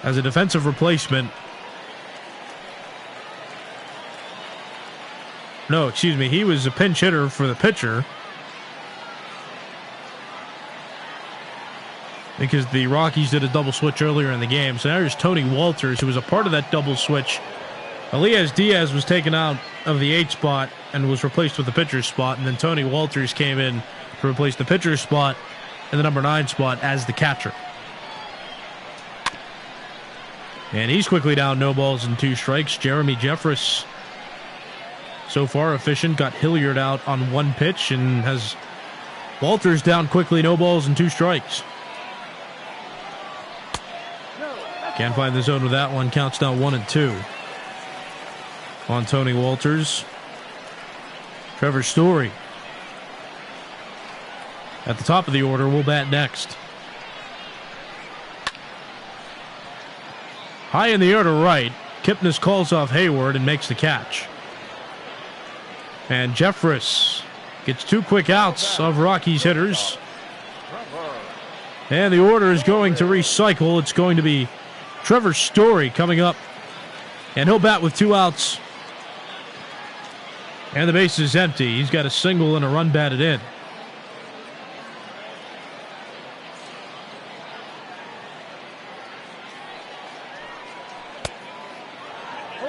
as a defensive replacement. No, excuse me, he was a pinch hitter for the pitcher, because the Rockies did a double switch earlier in the game. So now there's Tony Walters, who was a part of that double switch. Elias Diaz was taken out of the 8 spot and was replaced with the pitcher's spot, and then Tony Walters came in to replace the pitcher's spot in the number 9 spot as the catcher. And he's quickly down, no balls and 2 strikes. Jeremy Jeffress, so far efficient, got Hilliard out on 1 pitch and has Walters down quickly, no balls and 2 strikes. Can't find the zone with that one. Counts now 1-2 on Tony Walters. Trevor Story at the top of the order will bat next. High in the air to right. Kipnis calls off Hayward and makes the catch. And Jeffress gets 2 quick outs of Rockies hitters. And the order is going to recycle. It's going to be Trevor Story coming up, and he'll bat with 2 outs. And the base is empty. He's got a single and a run batted in.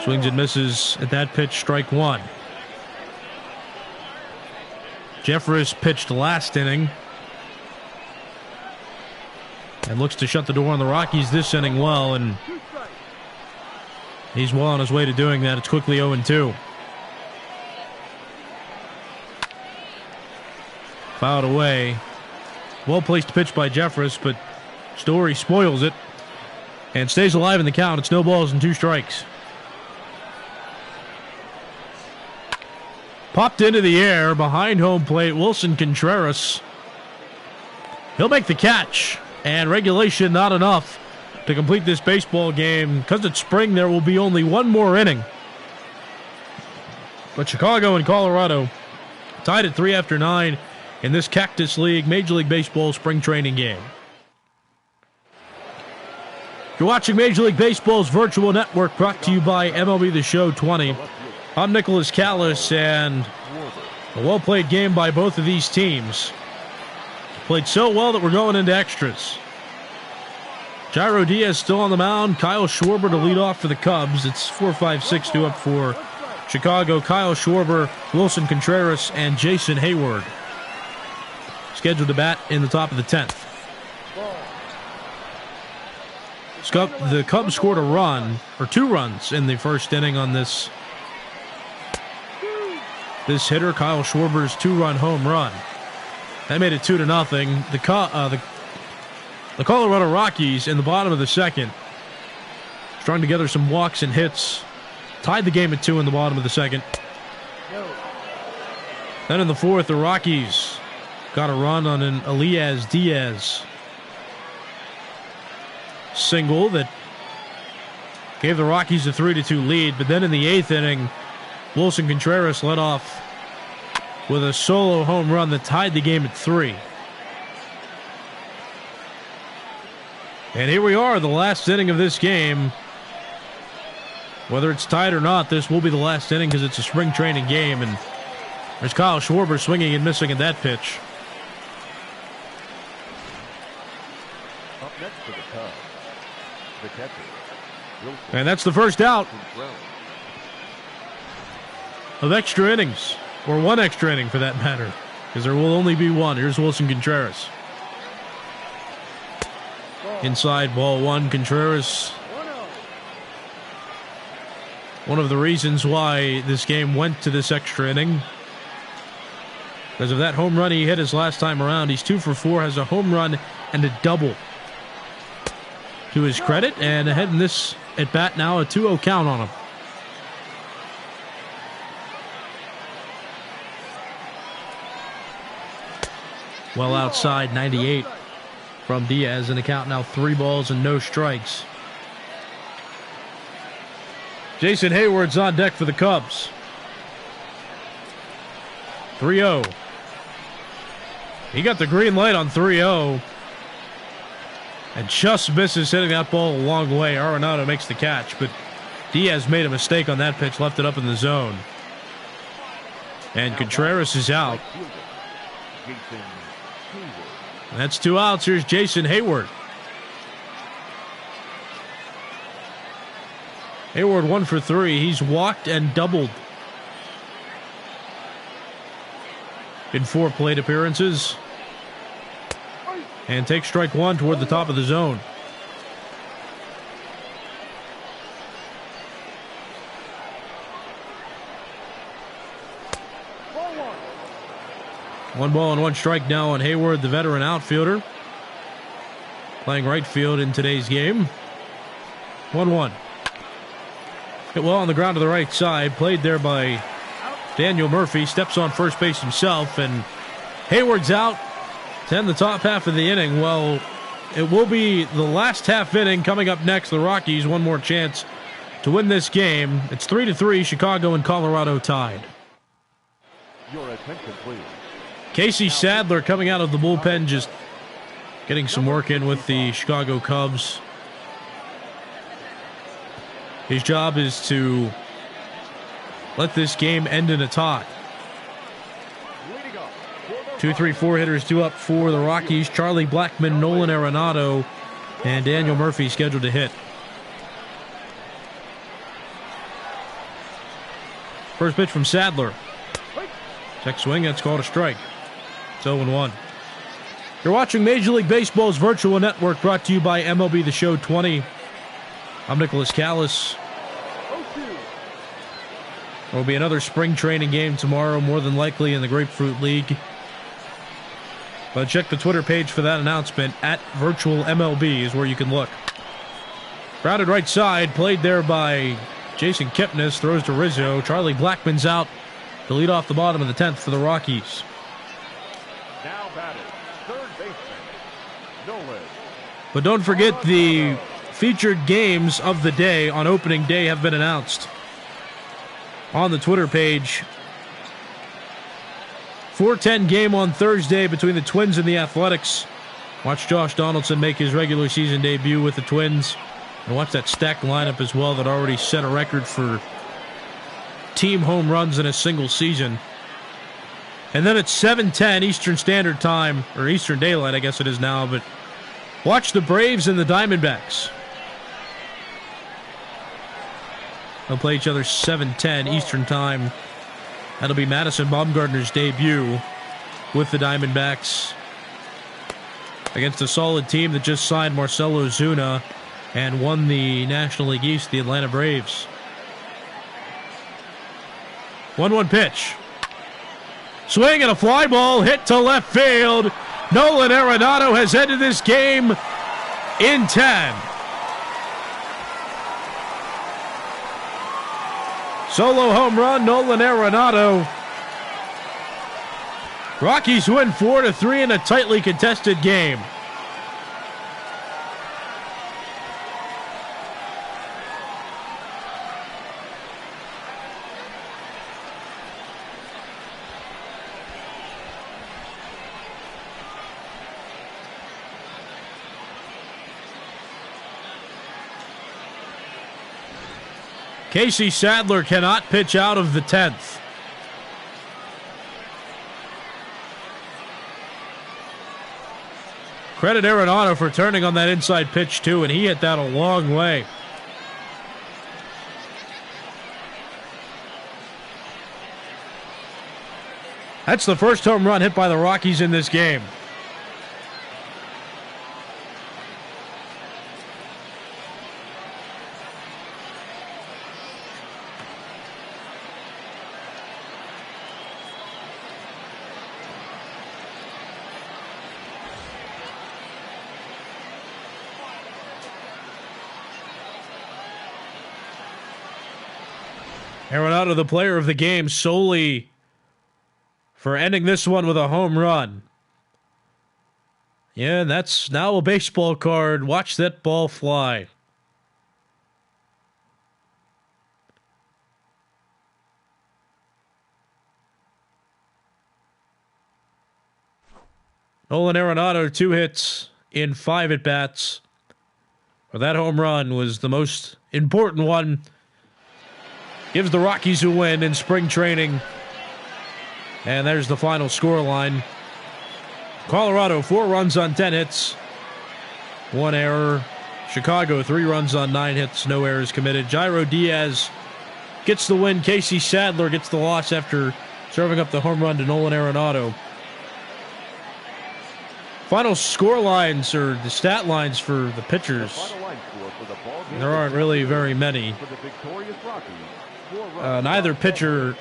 Swings and misses at that pitch, strike 1. Jeffress pitched last inning and looks to shut the door on the Rockies this inning well, and he's well on his way to doing that. It's quickly 0-2. Fouled away. Well-placed pitch by Jeffress, but Story spoils it and stays alive in the count. It's no balls and 2 strikes. Popped into the air behind home plate, Wilson Contreras. He'll make the catch. And regulation not enough to complete this baseball game. Because it's spring, there will be only 1 more inning. But Chicago and Colorado tied at 3 after 9 in this Cactus League Major League Baseball spring training game. You're watching Major League Baseball's virtual network, brought to you by MLB The Show 20. I'm Nicholas Callis, and a well-played game by both of these teams. Played so well that we're going into extras. Jairo Diaz still on the mound. Kyle Schwarber to lead off for the Cubs. It's 4-5-6 up for Chicago. Kyle Schwarber, Wilson Contreras, and Jason Hayward scheduled to bat in the top of the 10th. The Cubs scored a run, or 2 runs, in the first inning on this hitter, Kyle Schwarber's 2-run home run. That made it 2-0. The Colorado Rockies in the bottom of the 2nd strung together some walks and hits, tied the game at 2 in the bottom of the 2nd. Then in the 4th, the Rockies got a run on an Elias Diaz single that gave the Rockies a 3-2 lead. But then in the 8th inning, Wilson Contreras led off with a solo home run that tied the game at 3. And here we are, the last inning of this game. Whether it's tied or not, this will be the last inning because it's a spring training game. And there's Kyle Schwarber swinging and missing at that pitch. Up next for the Cubs, the catcher, And that's the first out of extra innings, or one extra inning for that matter, because there will only be one. Here's Wilson Contreras. Inside, ball one. Contreras, one of the reasons why this game went to this extra inning, because of that home run he hit his last time around. He's 2 for 4, has a home run and a double to his credit, and ahead in this at bat now, a 2-0 count on him. Well outside, 98 from Diaz, and the count now 3 balls and no strikes. Jason Hayward's on deck for the Cubs. 3-0. He got the green light on 3-0 and just misses hitting that ball a long way. Arenado makes the catch, but Diaz made a mistake on that pitch, left it up in the zone. And Contreras is out. And that's 2 outs. Here's Jason Hayward. Hayward 1 for 3. He's walked and doubled in 4 plate appearances. And takes strike 1 toward the top of the zone. One ball and 1 strike now on Hayward, the veteran outfielder, playing right field in today's game. 1-1. Hit well on the ground to the right side. Played there by Daniel Murphy. Steps on first base himself, and Hayward's out to end the top half of the inning. Well, it will be the last half inning coming up next. The Rockies, one more chance to win this game. It's 3-3. Chicago and Colorado tied. Your attention, please. Casey Sadler coming out of the bullpen, just getting some work in with the Chicago Cubs. His job is to let this game end in a tie. 2, 3, 4 hitters due up for the Rockies. Charlie Blackmon, Nolan Arenado, and Daniel Murphy scheduled to hit. First pitch from Sadler. Check swing, that's called a strike. It's 0-1. You're watching Major League Baseball's virtual network, brought to you by MLB The Show 20. I'm Nicholas Callis. There will be another spring training game tomorrow, more than likely in the Grapefruit League. But check the Twitter page for that announcement. At Virtual MLB is where you can look. Grounded right side, played there by Jason Kipnis. Throws to Rizzo. Charlie Blackmon's out to lead off the bottom of the 10th for the Rockies. Now batting, third baseman, Nolan. But don't forget, the featured games of the day on opening day have been announced on the Twitter page. 4:10 game on Thursday between the Twins and the Athletics. Watch Josh Donaldson make his regular season debut with the Twins. And watch that stacked lineup as well that already set a record for team home runs in a single season. And then at 7:10 Eastern Standard Time, or Eastern Daylight I guess it is now, but watch the Braves and the Diamondbacks. They'll play each other 7:10 Eastern Time. That'll be Madison Bumgarner's debut with the Diamondbacks against a solid team that just signed Marcell Ozuna and won the National League East, the Atlanta Braves. 1-1 pitch. Swing and a fly ball hit to left field. Nolan Arenado has ended this game in 10. Solo home run, Nolan Arenado. Rockies win 4-3 in a tightly contested game. Casey Sadler cannot pitch out of the 10th. Credit Arenado for turning on that inside pitch too, and he hit that a long way. That's the first home run hit by the Rockies in this game. Arenado, the player of the game, solely for ending this one with a home run. Yeah, and that's now a baseball card. Watch that ball fly. Nolan Arenado, 2 hits in 5 at-bats. Well, that home run was the most important one. Gives the Rockies a win in spring training. And there's the final score line. Colorado, 4 runs on 10 hits. 1 error. Chicago, 3 runs on 9 hits. No errors committed. Jairo Diaz gets the win. Casey Sadler gets the loss after serving up the home run to Nolan Arenado. Final score lines, or the stat lines for the pitchers. There aren't really very many. Neither pitcher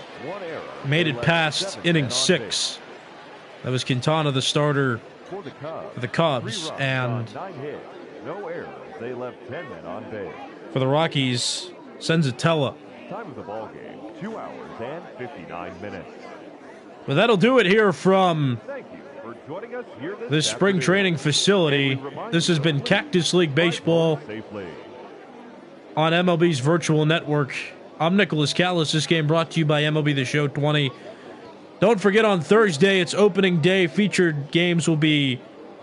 made it past inning 6. That was Quintana, the starter for the Cubs, and for the Rockies, Senzatella. Time of the ball game, 2 hours and 59 minutes. Well, that'll do it here from Thank you for joining us here this spring training facility. This has been Cactus League Baseball safely. on MLB's virtual network. I'm Nicholas Callis. This game brought to you by MLB The Show 20. Don't forget, on Thursday, it's opening day. Featured games will be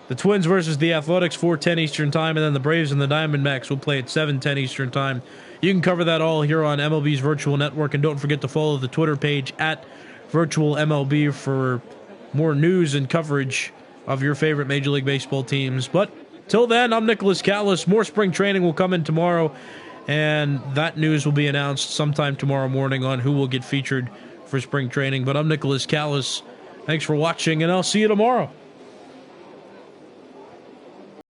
the Twins versus the Athletics, 4:10 Eastern Time, and then the Braves and the Diamondbacks will play at 7:10 Eastern Time. You can cover that all here on MLB's virtual network, and don't forget to follow the Twitter page at Virtual MLB for more news and coverage of your favorite Major League Baseball teams. But till then, I'm Nicholas Callis. More spring training will come in tomorrow, and that news will be announced sometime tomorrow morning on who will get featured for spring training. But I'm Nicholas Callis. Thanks for watching, and I'll see you tomorrow.